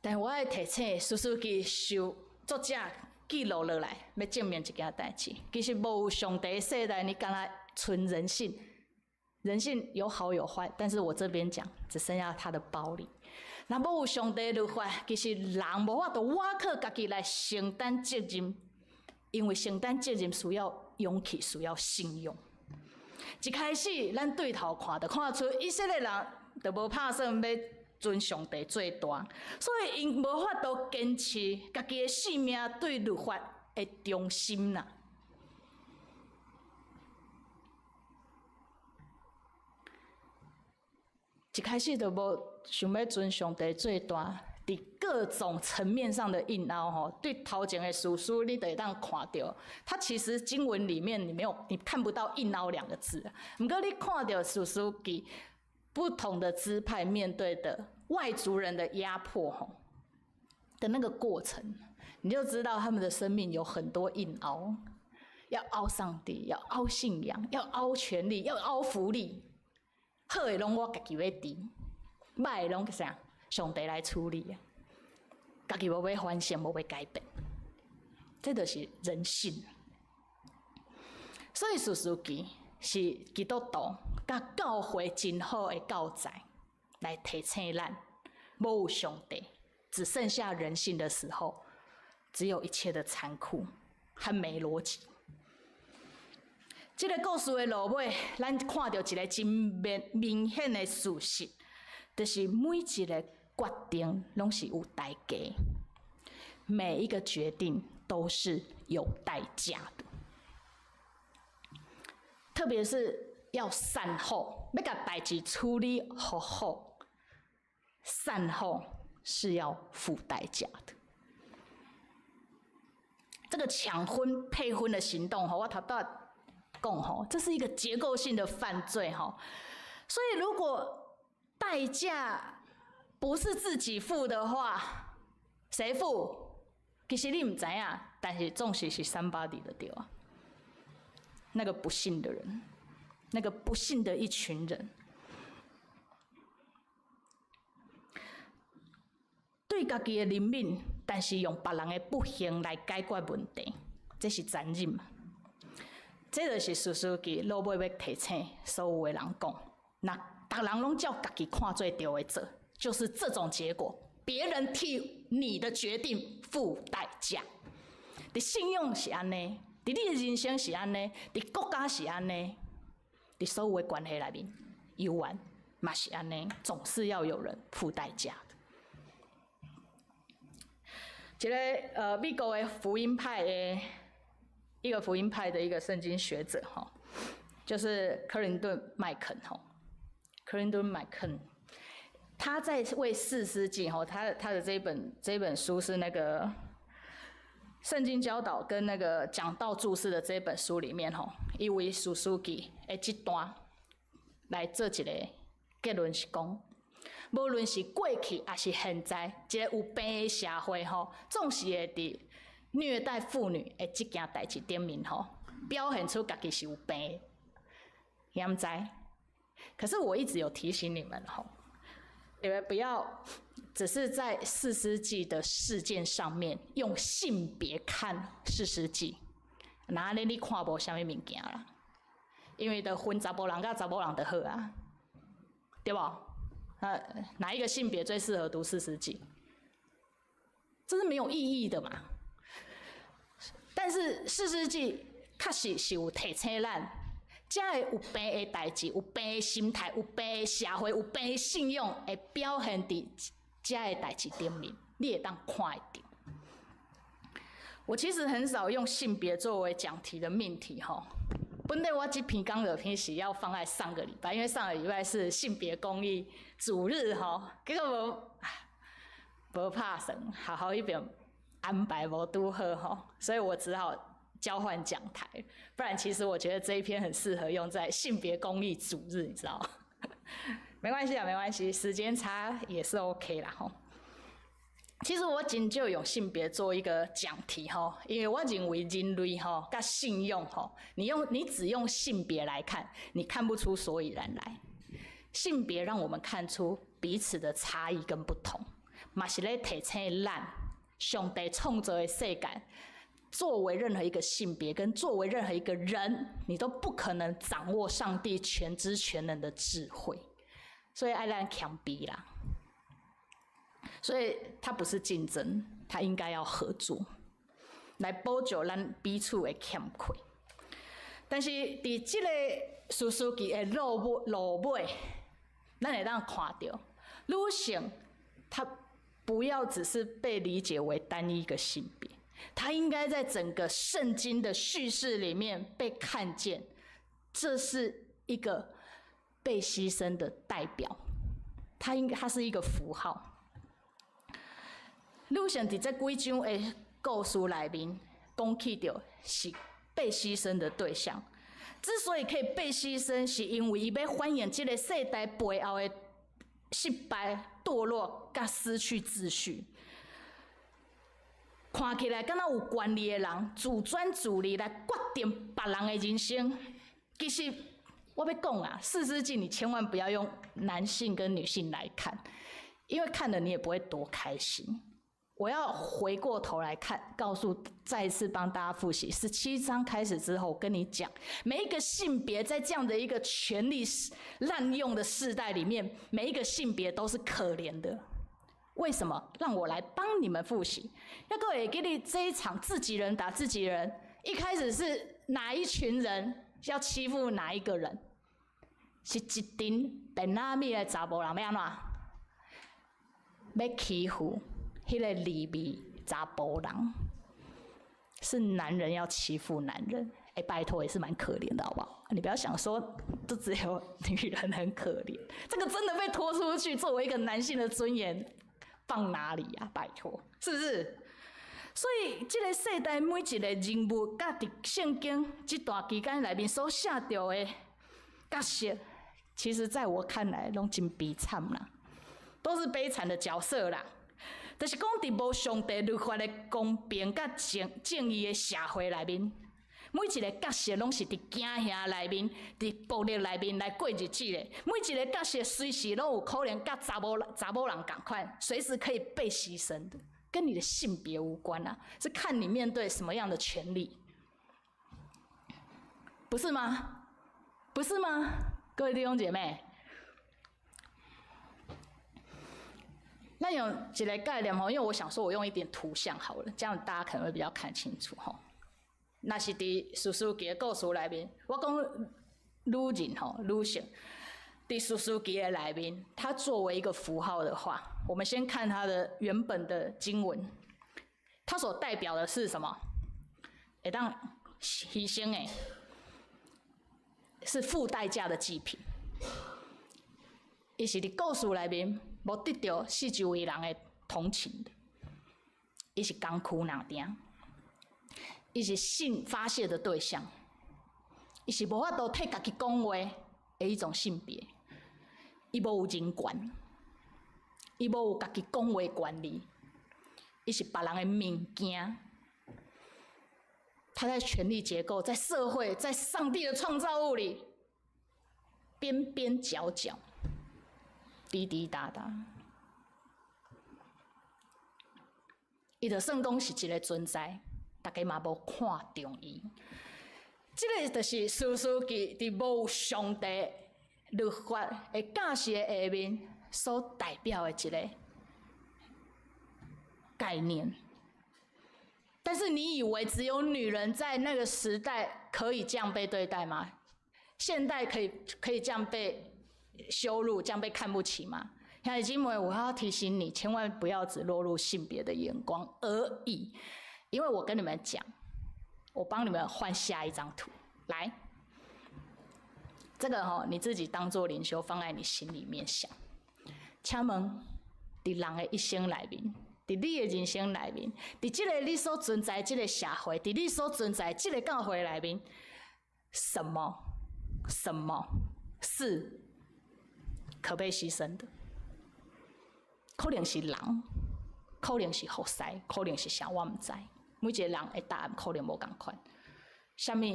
但我爱提醒，苏苏基受作者记录落来，要证明一件代志。其实无有上帝的世代，你敢若纯人性，人性有好有坏，但是我这边讲，只剩下他的暴力。那无有上帝的律法，其实人无法度挖靠家己来承担责任，因为承担责任需要勇气，需要信用。一开始，咱对头看，就看出以色列人就无拍算要尊上帝最大，所以因无法度坚持家己的性命对律法的忠心呐。一开始就无想要尊上帝最大，伫各种层面上的硬凹吼，对头前的史书你得当看到，它其实经文里面你看不到硬凹两个字，不过你看到史书记不同的支派面对的外族人的压迫吼的那个过程，你就知道他们的生命有很多硬凹，要凹上帝，要凹信仰，要凹权力，要凹福利。好的拢我家己要治，歹的拢啥？上帝来处理啊！家己无要反省，无要改变，这就是人性。所以士师记是基督徒甲教会真好的教材，来提醒咱：无有上帝，只剩下人性的时候，只有一切的残酷和没逻辑。这个故事的落尾，咱看到一个真明显的事实，就是每一个决定拢是有代价，每一个决定都是有代价的。特别是要善后，要把代志处理好，善后是要付代价的。这个抢婚配婚的行动，我头到讲，这是一个结构性的犯罪，所以如果代价不是自己付的话，谁付？其实你唔知影，但是总是 somebody 的对啊。那个不幸的人，那个不幸的一群人，对家己的人命，但是用别人的不幸来解决问题，这是残忍嘛？这就是士师记落尾要提醒所有的人讲，那大人拢照家己看做对的做，就是这种结果。别人替你的决定付代价。你信用是安尼，你的人生是安尼，你国家是安尼，你所有的关系内面，游玩嘛是安尼，总是要有人付代价的。一个美国的福音派的。一个福音派的一个圣经学者就是克林顿麦肯克林顿麦肯，他在为士师记他的这本书是那个圣经教导跟那个讲道注释的这本书里面伊为士师记的这段来做一个结论是讲，无论是过去还是现在，一个有病的社会总是会伫虐待妇女的这件代志顶面表现出家己是有病，你们知？可是我一直有提醒你们你们不要只是在士师记的事件上面用性别看士师记，那你看无啥物物件啦，因为的分查甫人甲查某人就好啊，对不？哪一个性别最适合读士师记？这是没有意义的嘛。但是士师记确实是有提醒咱，这个有病的代志、有病的心态、有病的社会、有病的信用，会表现伫这个代志顶面，你会当看得到。我其实很少用性别作为讲题的命题本来我这篇刚的篇是要放在上个礼拜，因为上个礼拜是性别公益主日结果无拍算，好好一遍。安排无拄好所以我只好交换讲台，不然其实我觉得这一篇很适合用在性别公益主日，你知道吗？没关系啊，没关系，时间差也是 OK 啦其实我真就用性别做一个讲题因为我认为人类跟信用你只用性别来看，你看不出所以然来。性别让我们看出彼此的差异跟不同，嘛是咧提醒咱。上帝创造的世界，作为任何一个性别，跟作为任何一个人，你都不可能掌握上帝全知全能的智慧，所以爱咱强逼啦。所以它不是竞争，它应该要合作，来补救咱彼此的欠缺。但是伫这个士师记的落尾，咱会当看到，女性她不要只是被理解为单一个性别，她应该在整个圣经的叙事里面被看见，这是一个被牺牲的代表，它是一个符号。女性伫这几章的故事里面，讲起到是被牺牲的对象。之所以可以被牺牲，是因为伊要反映这个世代背后的失败、堕落、甲失去秩序。看起来敢若有权力的人自专自利来决定别人的人生。其实我要讲啊，士师记你千万不要用男性跟女性来看，因为看了你也不会多开心。我要回过头来看，再一次帮大家复习17章开始之后，跟你讲，每一个性别在这样的一个权力滥用的世代里面，每一个性别都是可怜的。为什么？让我来帮你们复习。要各位给你这一场自己人打自己人，一开始是哪一群人要欺负哪一个人？是一群便雅悯的查甫人要安怎？要欺负迄个利未查甫人，是男人要欺负男人，拜托也是蛮可怜的，好不好？你不要想说，就只有女人很可怜，这个真的被拖出去，作为一个男性的尊严，放哪里啊？拜托，是不是？所以，这个世代每一个人物，甲伫圣经这段期间内面所写到的角色，其实在我看来，拢真悲惨啦，都是悲惨的角色啦。就是讲，伫无上帝律法的公平甲正义的社会内面，每一个角色拢是伫惊吓内面、伫暴力内面来过日子的。每一个角色随时拢有可能甲查某人同款，随时可以被牺牲的，跟你的性别无关啊，是看你面对什么样的权利，不是吗？不是吗？各位弟兄姐妹。那有一个概念吼，因为我想说，我用一点图像好了，这样大家可能会比较看清楚吼。那是伫士师记的故事内面，我讲女人吼，女性，伫士师记的内面，它作为一个符号的话，我们先看它的原本的经文，它所代表的是什么？会当牺牲的，是付代价的祭品。伊是伫故事内面无得到四周围人的同情的，伊是艰苦难定，伊是性发泄的对象，伊是无法度替家己讲话的一种性别，伊无有人权，伊无有家己讲话的权利，伊是别人的物件，他在权力结构、在社会、在上帝的创造物里边边角角。滴滴答答，伊就算讲是一个存在，大家嘛无看重伊。这个就是士师记伫无上帝律法的假释的下面所代表的一个概念。但是你以为只有女人在那个时代可以这样被对待吗？现代可以这样被羞辱，这样被看不起吗？兄弟姐妹，我要提醒你，千万不要只落入性别的眼光而已，因为我跟你们讲，我帮你们换下一张图来，这个你自己当做灵修放在你心里面想。请问，伫人的一生内面，伫你的人生内面，伫这个你所存在这个社会，伫你所存在这个教会内面，什么是可被牺牲的？可能是人，可能是服侍，可能是啥，我唔知。每一个人的答案可能无同款。什么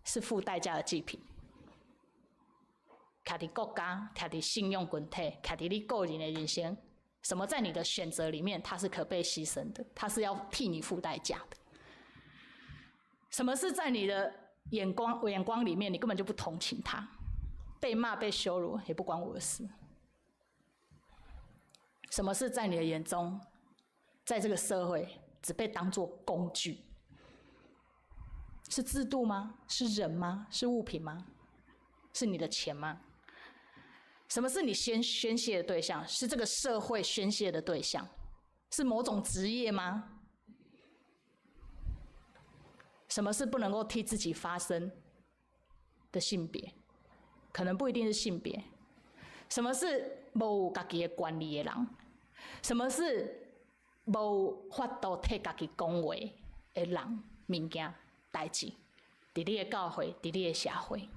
是付代价的祭品？徛伫国家，徛伫信用群体，徛伫你个人的人生，什么在你的选择里面，它是可被牺牲的，它是要替你付代价的。什么是在你的眼光里面，你根本就不同情他，被骂被羞辱也不关我的事。什么是在你的眼中，在这个社会只被当作工具？是制度吗？是人吗？是物品吗？是你的钱吗？什么是你宣泄的对象？是这个社会宣泄的对象？是某种职业吗？什么是不能够替自己发声的性别？可能不一定是性别。什么是无家己的权利的人？什么是无法度替家己讲话的人？物件、代志，伫你的教会，伫你的社会，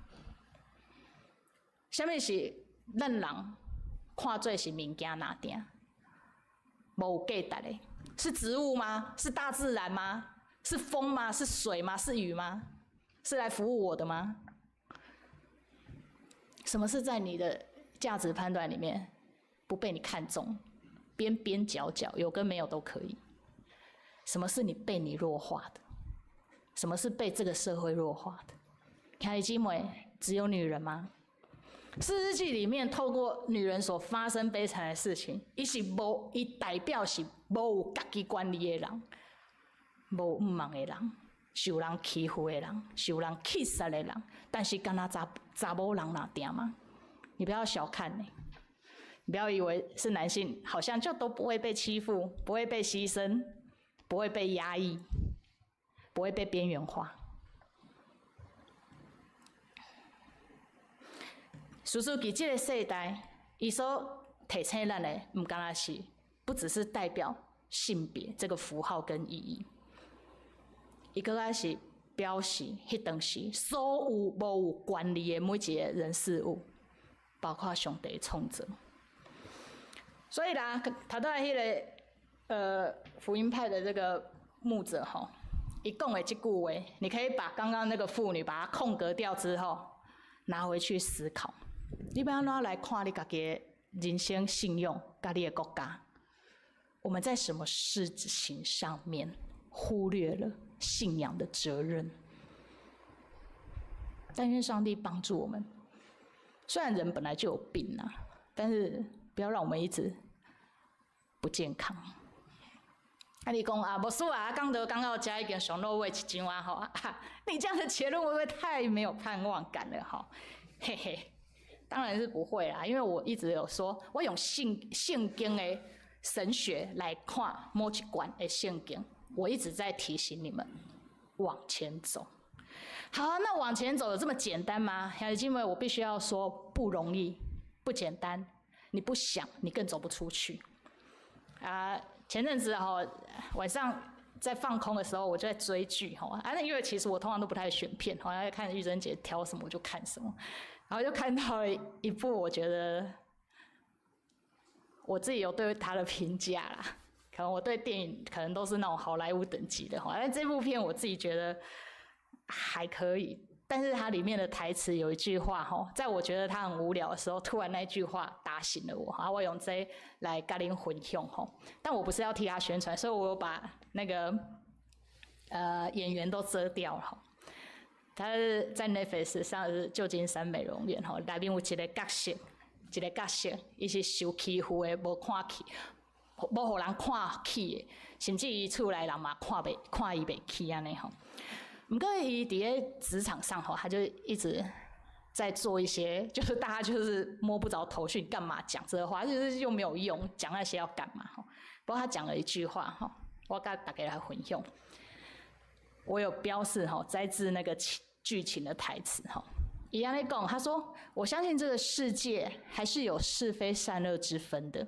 什么是咱人看做是物件哪点？无价值的，是植物吗？是大自然吗？是风吗？是水吗？是雨吗？是来服务我的吗？什么是在你的价值判断里面不被你看中，边边角角有跟没有都可以？什么是你被你弱化的？什么是被这个社会弱化的？凯基美只有女人吗？四日记里面透过女人所发生悲惨的事情，伊代表是无有家己管理的人，无毋忙的人，受人欺负的人，受人气杀的人，但是干那查某人哪点吗？你不要小看呢，你不要以为是男性好像就都不会被欺负，不会被牺牲，不会被压抑，不会被边缘化。叔叔给这个世代，伊所提醒咱的，唔单是，不只是代表性别这个符号跟意义，伊个个是表示迄当时所有无有权利的每一个人事物，包括上帝创造。所以啦，头拄仔迄个福音派的这个牧者吼，伊讲的这句话，你可以把刚刚那个妇女把它空格掉之后，拿回去思考。你要安怎来看你家己的人生信用，甲你的国家？我们在什么事情上面忽略了信仰的责任？但愿上帝帮助我们。虽然人本来就有病啊，但是不要让我们一直不健康。啊，你讲啊，牧师啊，刚好加一点上落位一张啊，吼啊，你这样的结论会不会太没有盼望感了？哈，嘿嘿。当然是不会啦，因为我一直有说，我用圣经的神学来看某一关的圣经，我一直在提醒你们往前走。好，那往前走有这么简单吗？因为我必须要说不容易，不简单。你不想，你更走不出去。前阵子晚上在放空的时候，我就在追剧那因为其实我通常都不太选片，要看玉珍姐挑什么我就看什么。然后就看到了一部，我觉得我自己有对他的评价啦。可能我对电影可能都是那种好莱坞等级的但这部片我自己觉得还可以。但是它里面的台词有一句话在我觉得它很无聊的时候，突然那句话打醒了我。我用这来跟您分享但我不是要替他宣传，所以我有把那个演员都遮掉了。他是在 Netflix 上是旧金山美容院里面有一个角色，伊是受欺负的，无看起，无互人看起的，甚至伊厝内人嘛看伊袂起安尼不过伊伫咧职场上他就一直在做一些，就是大家就是摸不着头绪，干嘛讲这个话，就是又没有用，讲那些要干嘛不过他讲了一句话我跟大家来分享。我有标示摘自那个剧情的台词伊安尼讲，他说：“我相信这个世界还是有是非善恶之分的，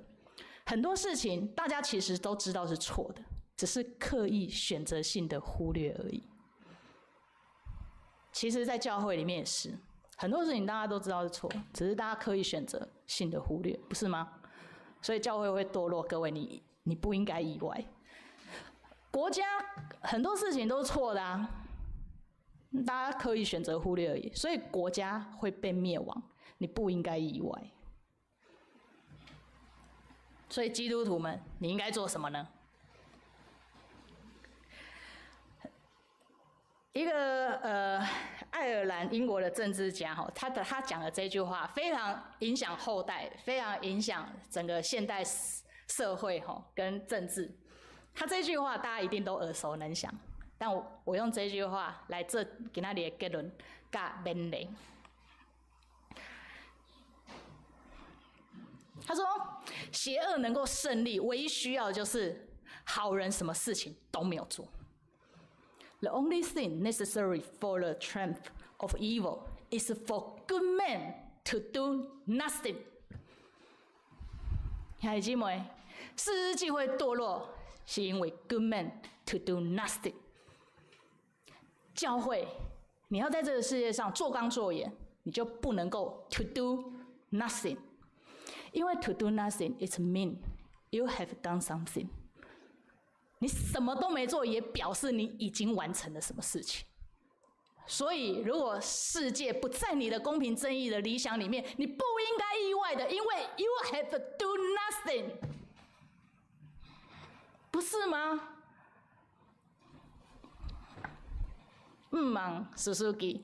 很多事情大家其实都知道是错的，只是刻意选择性的忽略而已。”其实，在教会里面也是，很多事情大家都知道是错，只是大家刻意选择性的忽略，不是吗？所以教会会堕落，各位你不应该意外。国家很多事情都是错的啊，大家刻意选择忽略而已，所以国家会被灭亡，你不应该意外。所以基督徒们，你应该做什么呢？一个爱尔兰英国的政治家他讲的这句话非常影响后代，非常影响整个现代社会跟政治。他这句话大家一定都耳熟能详，但我用这句话来做今天的结论跟勉励。他说，邪恶能够胜利，唯一需要的就是好人什么事情都没有做。The only thing necessary for the triumph of evil is for good men to do nothing. 兄弟姐妹，世纪会堕落，是因为 good men to do nothing. 教会，你要在这个世界上做刚做严，你就不能够 to do nothing. 因为 to do nothing it mean you have done something. 你什么都没做，也表示你已经完成了什么事情。所以，如果世界不在你的公平正义的理想里面，你不应该意外的，因为 you have do nothing， 不是吗？忙叔叔记，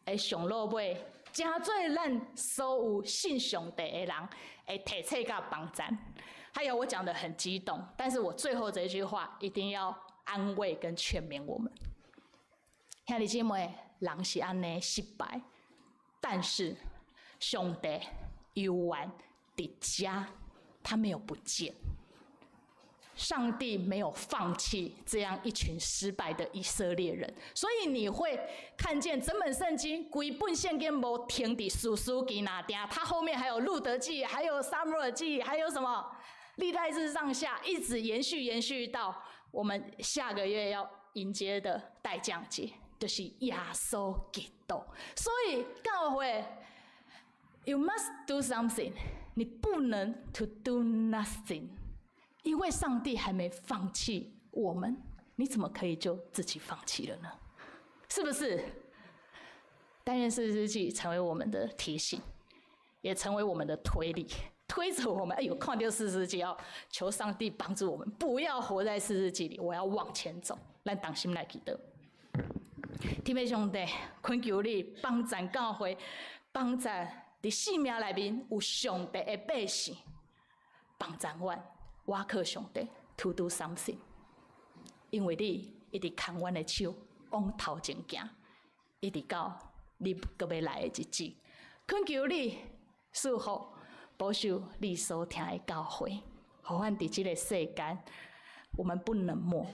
会上落尾，真做咱所有信上帝的人，会提醒甲帮赞。还有我讲的很激动，但是我最后这一句话一定要安慰跟劝勉我们。兄弟姐妹，人是安尼失败，但是上帝永远伫家，他没有不见。上帝没有放弃这样一群失败的以色列人，所以你会看见整本圣经规本圣经无停伫士师记那点，它后面还有路德记，还有撒母耳记，还有什么历代志上下，一直延续到我们下个月要迎接的代降节，就是耶稣基督。所以教会 ，you must do something， 你不能 to do nothing。因为上帝还没放弃我们，你怎么可以就自己放弃了呢？是不是？但愿士师记成为我们的提醒，也成为我们的推力，推着我们。哎呦，看到士师记，要求上帝帮助我们，不要活在士师记里，我要往前走。咱同心来祈祷。天父上帝，恳求你帮助教会，帮助伫生命内面有上帝的百姓，帮助我靠上帝 to do something， 因为你一直牵阮的手往头前行，一直到你搁要来的日子。恳求你赐福保守你所听的教诲，互阮伫这个世间，我们不冷漠，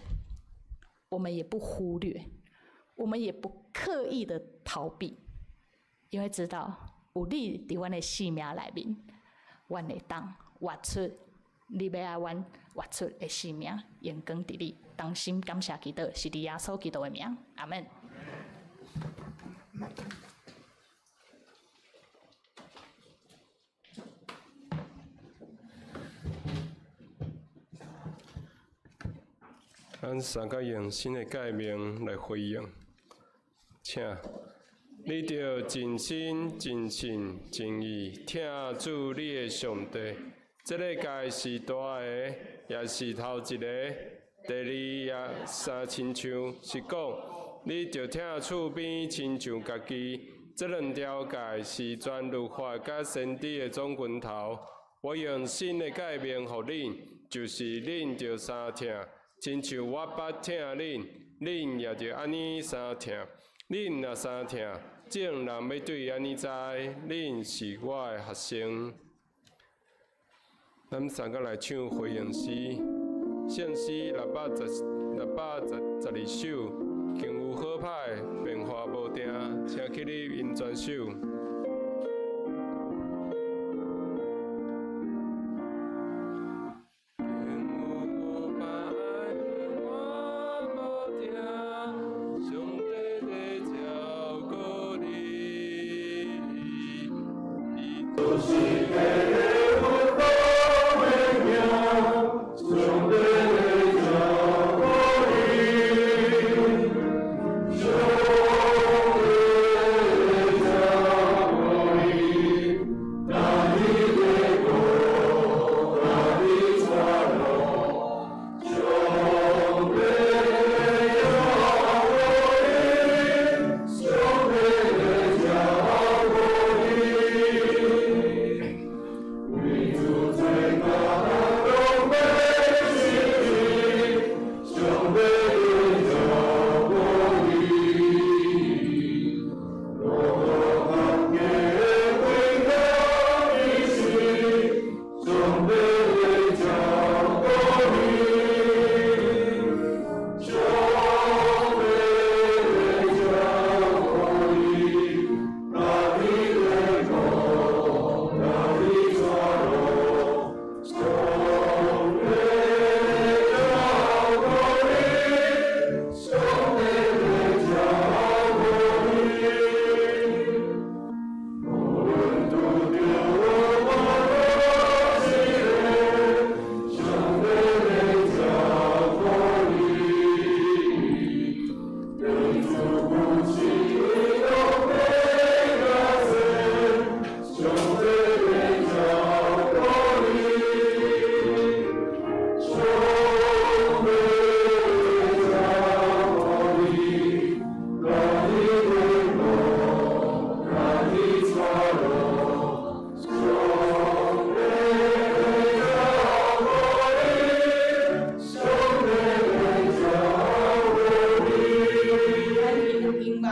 我们也不忽略，我们也不刻意的逃避，因为知道有你伫阮的生命内面，阮会当活出。你要爱阮活出的生命，阳光伫你，当心感谢基督，是伫耶稣基督的名，阿门。咱三个用新的诫命来回应，请你着真心、真情、真意听主你的上帝。这个界是大个，也是头一个。第二也三亲像是讲，你着听厝边亲像家己。这两条界是全律法甲先知的总拳头。我用新的诫命予恁，就是恁着相听，亲像我捌听恁，恁也着安尼相听。恁若相听，众人要对安尼知，恁是我的学生。咱三个来唱回应诗，圣诗612首，经有好歹，变化无定，请起立吟全首。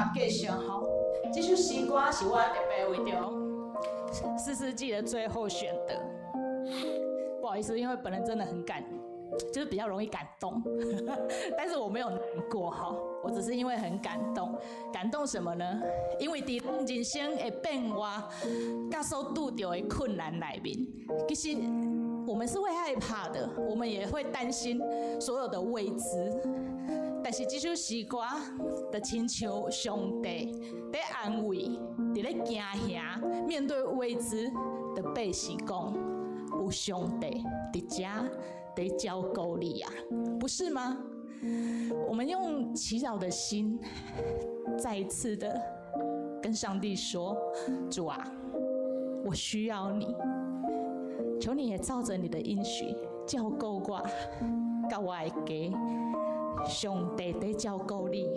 嘛继续吼。这首诗歌是我特别为着四世纪的最后选的。不好意思，因为本人真的很就是比较容易感动，但是我没有难过哈，我只是因为很感动。感动什么呢？因为伫人生的变化，甲所拄到的困难内面，其实我们是会害怕的，我们也会担心所有的未知。但是这首诗歌的请求上帝在安慰，伫咧惊吓面对未知的百姓讲，有上帝伫遮在照顾你呀，不是吗？我们用祈祷的心，再一次的跟上帝说：主啊，我需要你，求你也照着你的应许照顾我，甲我的家。上帝在照顾你。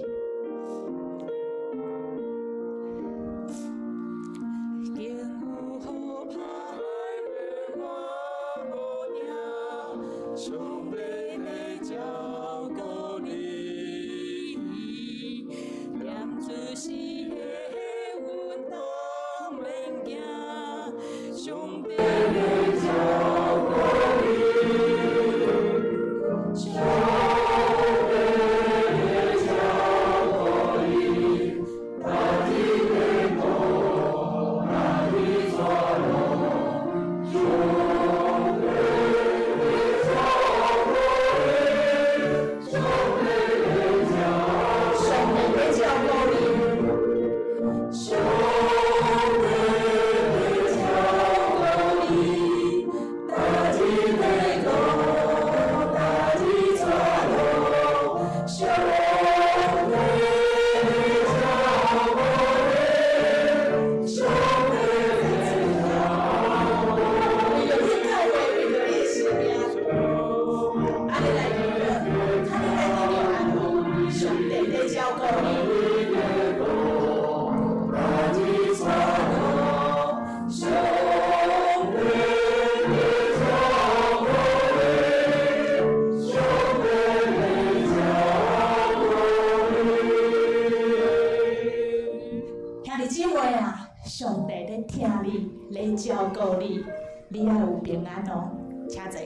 照顾你，你要有平安哦，请坐。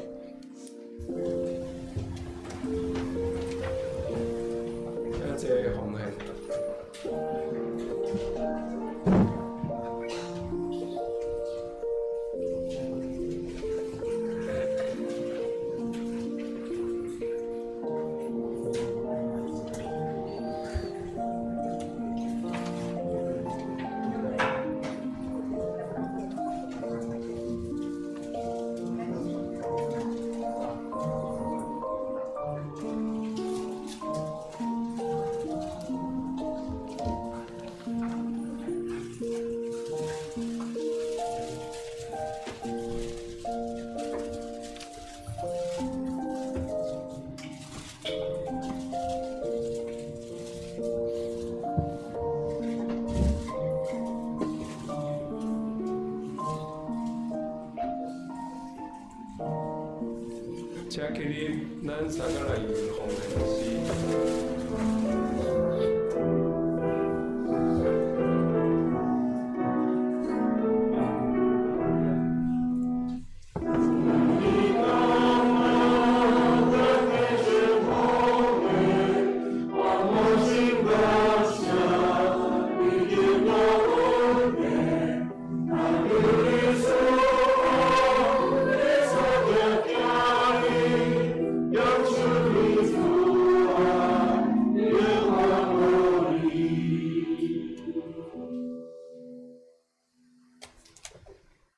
请坐奉献。请起立，咱三个来用奉献诗。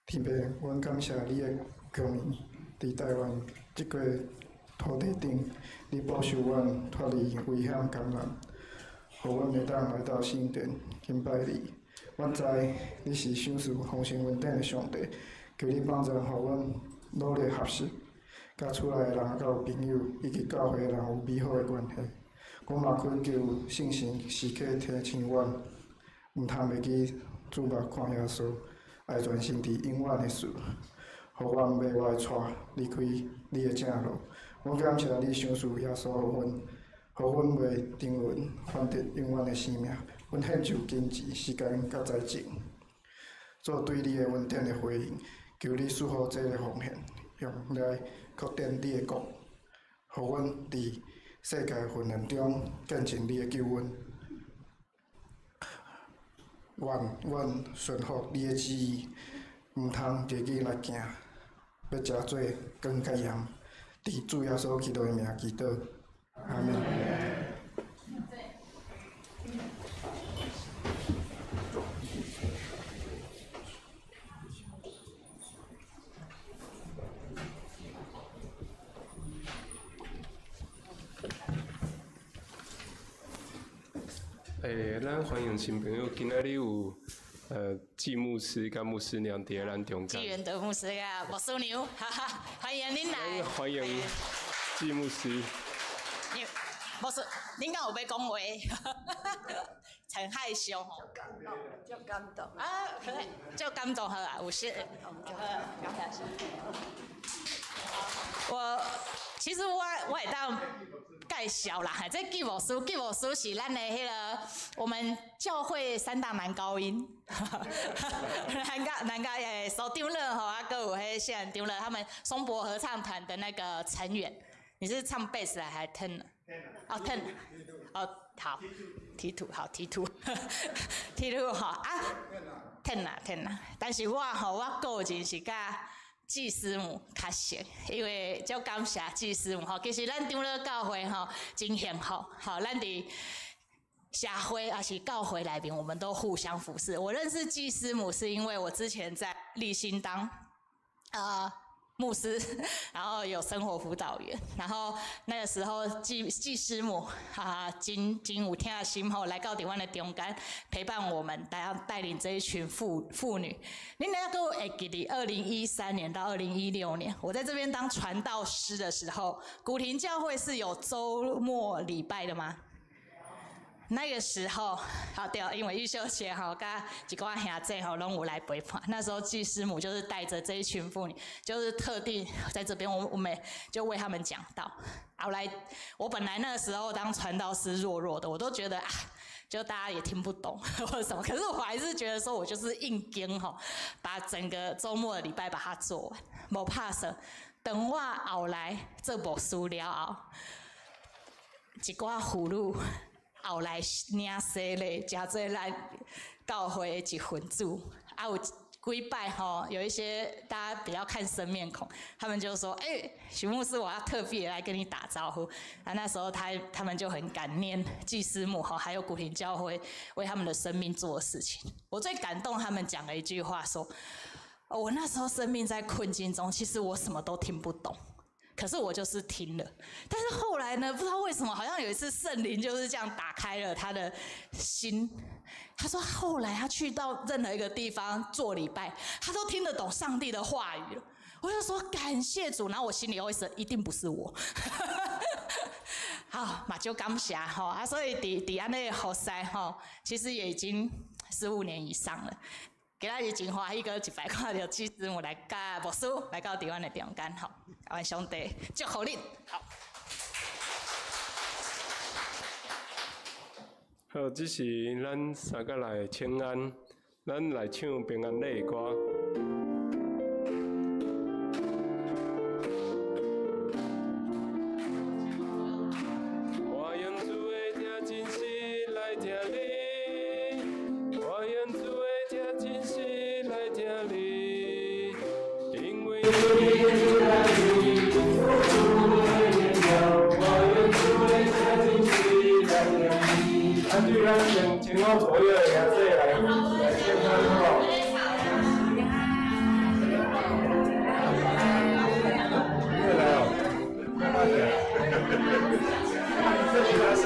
天父，阮感谢你的供应，伫台湾这块土地顶，你保守阮脱离危险艰难，互阮会当来到圣殿敬拜你。阮知你是赏赐丰盛稳定的上帝，求你帮助，互阮努力学习，甲厝内的人、甲有朋友以及教会的人有美好的关系。阮嘛恳求圣神时刻提醒阮，毋通袂记注目看耶稣。爱专心伫永远的事，互阮袂外带离开你的正路。我感谢你赏赐耶稣互阮，互阮袂沉沦，反得永远的生命。阮献上坚持、时间甲才情，做对你的恩典的回应。求你赐予这个奉献，用来扩展你的国，互阮伫世界混乱中见证你的救恩。愿阮顺服你的旨意，毋通日日来行，要食做光甲盐。伫主耶稣基督的名祈祷，阿门。咱欢迎新朋友，今仔日有季牧师甲牧师娘伫咱中间。纪元德牧师甲牧师娘，哈哈，欢迎恁来。欢迎季牧师。牧师，恁敢有要讲话？很害羞吼。足感动啊，就感动好啊，有些，其实我会当介绍啦，这季牧师是咱的迄个我们教会三大男高音，男高诶首长乐吼，啊，各有迄现长乐，他们松柏合唱团的那个成员，你是唱贝斯还是 tenor？ 哦 tenor， 哦好 T2 好 T2 好啊 tenor， 但是我个人是甲季师母较熟，因为足感谢季师母吼。其实咱长老教会吼真幸福，吼，咱伫社会还是教会内面，我们都互相服侍。我认识季师母是因为我之前在立新当牧师，然后有生活辅导员，然后那个时候季师母真有听心吼，来到台湾的中间陪伴我们，带领这一群妇女。恁那个会记得2013年到2016年，我在这边当传道师的时候，古亭教会是有周末礼拜的吗？那个时候，好对，因为玉秀姐吼，甲一寡兄弟吼，拢有来陪伴。那时候季师母就是带着这一群妇女，就是特地在这边，我们就为他们讲道。后来，我本来那个时候当传道师弱的，我都觉得就大家也听不懂或者什么，可是我还是觉得说我就是硬跟吼，把整个周末的礼拜把它做完，无怕什。等我后来做牧师了后，一寡妇女。后来领洗礼，真做咱教会的一份子。有几摆吼，有一些大家比较看生面孔，他们就说：“许牧师，我要特别来跟你打招呼。”那时候他们就很感念季师母吼，还有古亭教会为他们的生命做的事情。我最感动他们讲了一句话说：“我那时候生命在困境中，其实我什么都听不懂。”可是我就是听了，但是后来呢，不知道为什么，好像有一次圣灵就是这样打开了他的心。他说后来他去到任何一个地方做礼拜，他都听得懂上帝的话语了。我就说感谢主，然后我心里会说一定不是我。好，嘛就感谢吼所以伫安尼的服侍吼，其实也已经15年以上了。今仔日真欢喜，搁一摆看到季师母来甲牧师来到台湾的中间吼，愿上帝祝福恁。好，好，这是咱三个来请安，咱来唱平安礼的歌。对咱前后左右的颜色来先看好。又来哦，慢慢的。这里开始。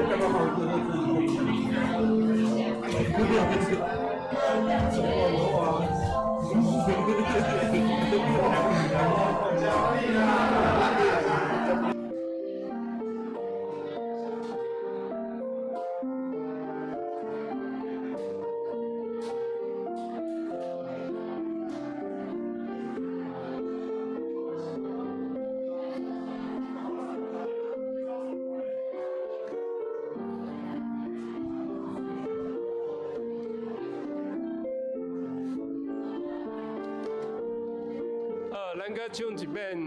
干嘛好？咱搁唱一遍。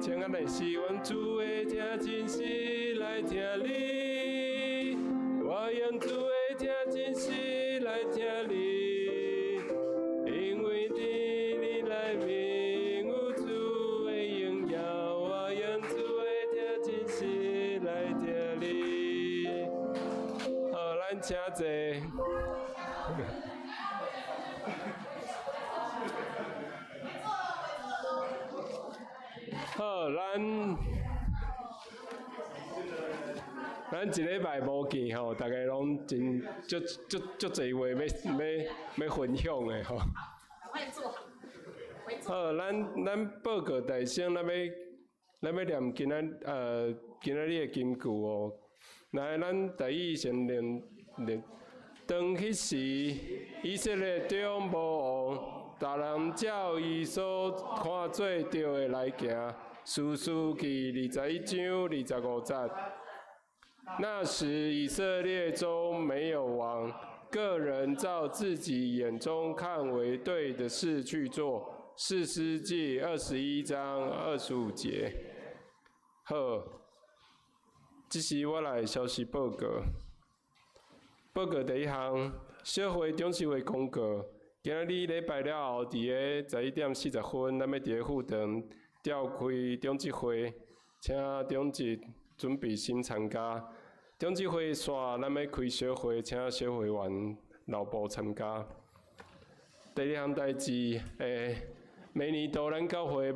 请安来是阮主的听真实来听你，我用主的听真实来听你，因为你内面有主的荣耀，我用主的听真实来听你。好，咱请坐。好，咱一礼拜无见吼，大家拢真足侪话要分享的吼。快坐好。好，咱报告大声，咱要念今仔日的金句哦。来，咱第一先念。当迄时，以色列中无王，大人照伊所看做着的来行。士师记21章25节。那时以色列中没有王，个人照自己眼中看为对的事去做。士师记21章25节。好，这是我来消息报告。报告第一项，小会董事会公告，今仔日礼拜了后，伫个11点40分，咱要伫个副堂召开董事会，请董事准备先参加。董事会煞，咱要开小会，请小会员留步参加。第二项代志，明年度咱教会要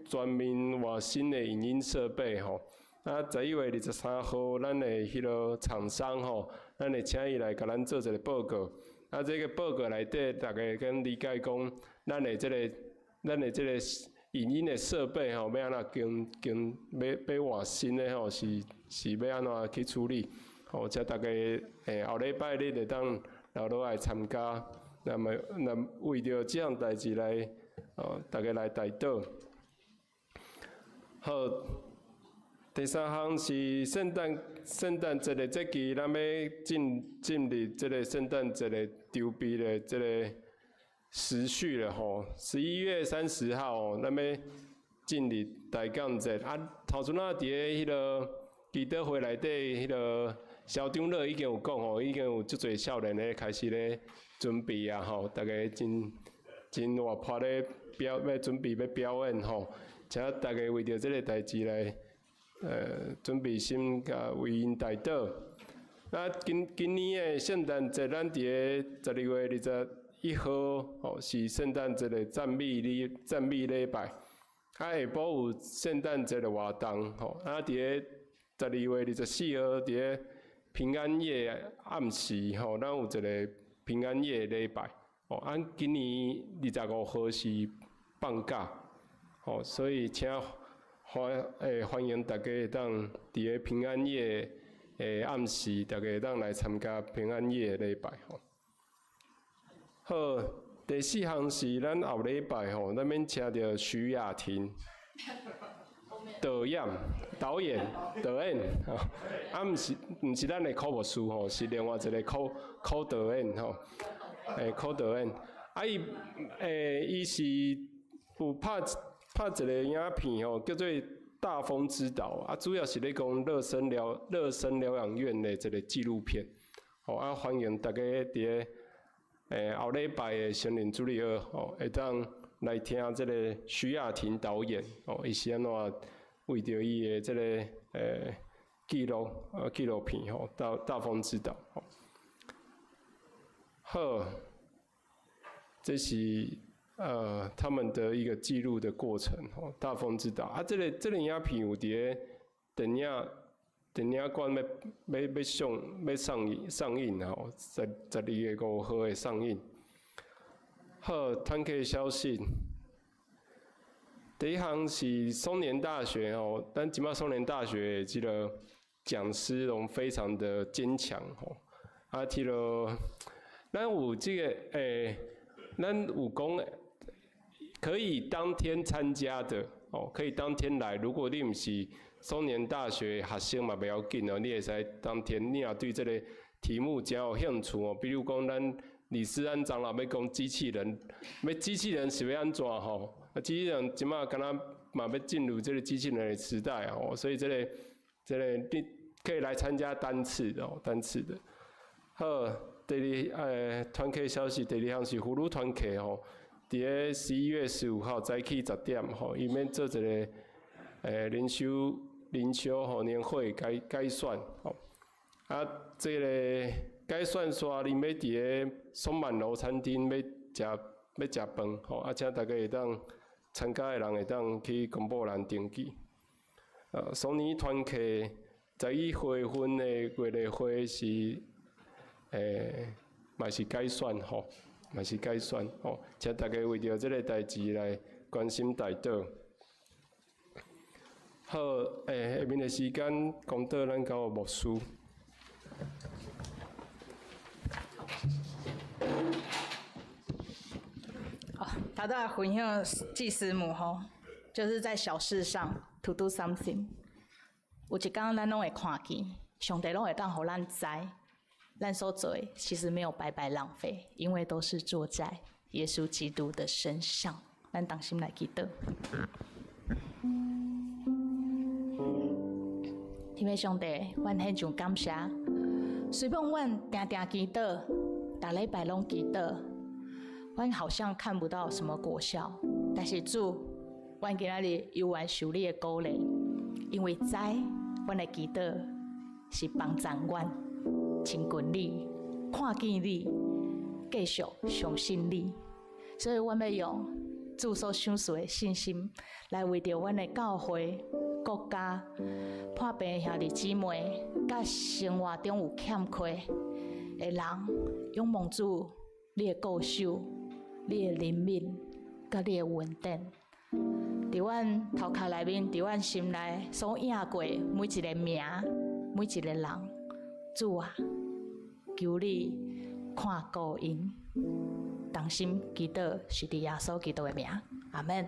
全面换新的影音设备吼。11月23号，咱的迄个厂商吼，咱会请伊来甲咱做一个报告。这个报告内底，大家跟理解讲，咱的这个影音的设备吼，要安怎要换新的吼，是要安怎去处理？吼，则大家后礼拜日会当留落来参加。那为着这项代志来，大家来带导。好。第三项是圣诞节的节期，咱要进入这个圣诞节的筹备的这个时序了吼。11月30号，咱要进入大降节。头阵仔伫个迄个基督会内底，迄个校长乐已经有讲吼，已经有足侪少年咧开始咧准备啊吼，大家真活泼咧要准备要表演吼，请大家为着这个代志来。准备心甲为因代祷。今年的圣诞节，咱伫个12月21号，是圣诞节的赞美礼拜。下晡有圣诞节的活动，伫个12月24号，伫个平安夜暗时，咱有一个平安夜礼拜。今年25号是放假，所以请。欢迎大家会当伫个平安夜暗时，大家会当来参加平安夜礼拜吼。好，第四项是咱后礼拜吼，咱免请到徐雅婷导演吼，毋是咱的科目师吼，是另外一个科导演吼，科导演，伊是有拍一个影片吼，叫做《大风之岛》，主要是咧讲热身疗养院的一个纪录片。欢迎大家伫个后礼拜的成人主日学会当来听这个徐雅婷导演伊是安怎为着伊的这个纪录片大风之岛》好，这是。他们的一个记录的过程，大风之岛这个影片有伫个电影馆要上映吼，12月5号会上映。好，摊开消息，第一项是松年大学咱即摆松年大学的这个讲师拢非常的坚强迄个咱有这个咱有讲。可以当天参加的可以当天来。如果你毋是松年大学学生嘛，袂要紧你会使当天。你若对这个题目真有兴趣比如讲咱李思安长老要讲机器人，是要安怎机器人即马敢若嘛要进入这个机器人的时代啊，所以这个你可以来参加单次的单次的。好，第二团课消息，第二项是葫芦团课吼，伫个11月15号早起10点吼，伊免做一个灵修吼年会改选吼，啊，这个改选刷恁要伫个松满楼餐厅要食饭吼，啊，请大家会当参加的人会当去公布栏登记。松年团课11月份的月例会是嘛是改选吼，嘛是改选吼，请大家为着这个代志来关心代祷。好，下面的时间讲到咱交牧师。好，他都来分享祭司母吼，就是在小事上 to do something。有一天咱拢会看见，上帝拢会当互咱知，咱所做的其实没有白白浪费，因为都是做在耶稣基督的身上。咱同心来祈祷。天父上帝，阮献上感谢。虽然阮定定祈祷，逐礼拜拢祈祷，阮好像看不到什么果效，但是主，阮今仔日犹原受你的鼓励，因为知阮的祈祷是帮助阮亲近你、看见你、继续相信你，所以阮要用主所想事的信心，来为着阮的教会、国家、破病的兄弟姊妹，甲生活中有欠缺的人，仰望主你的固守、你的怜悯、甲你的稳定，伫阮头壳内面，伫阮心内所影过每一个名、每一个人，主啊，求你看顾因，同心祈祷是伫耶稣基督的名，阿门。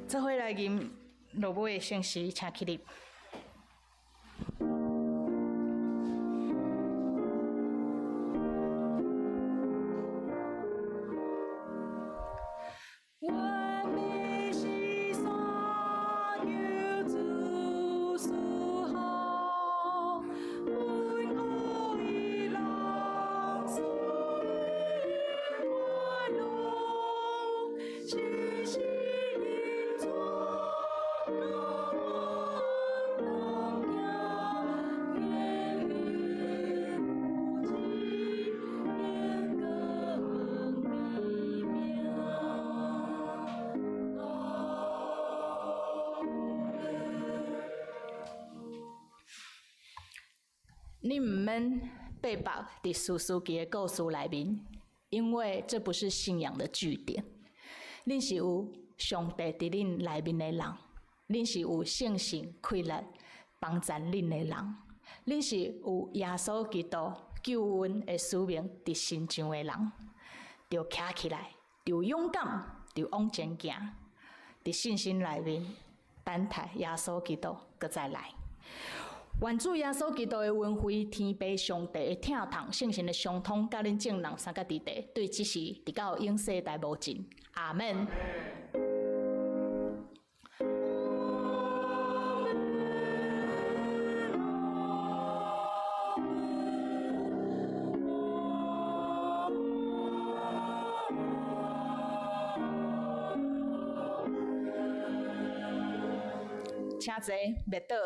这回来吟落尾的信息，请起立。你唔免背绑伫苏苏记的故事内面，因为这不是信仰的据点。恁是有上帝伫恁内面的人，恁是有圣神开力帮助恁的人，恁是有耶稣基督救恩的使命伫心上的人，就徛起来，就勇敢，就往前行，伫信心内面等待耶稣基督搁再来。愿主耶稣基督的恩惠、天父上帝的疼痛、圣神的相通，甲恁众人三个伫地，对即时直到永世代无尽。阿门。请坐，别倒。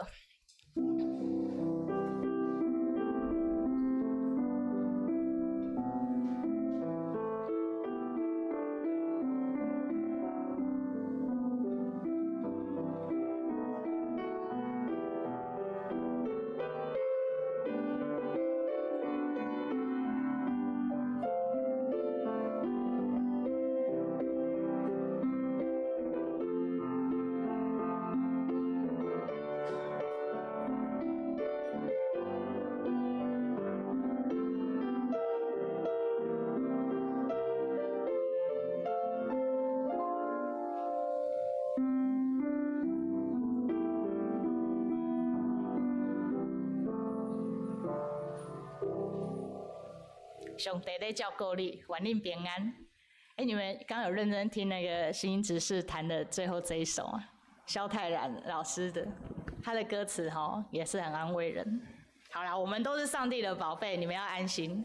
上帝咧照顾你，愿恁平安。你们刚刚有认真听那个新执事弹的最后这一首啊，萧泰然老师的，他的歌词也是很安慰人。好啦，我们都是上帝的宝贝，你们要安心。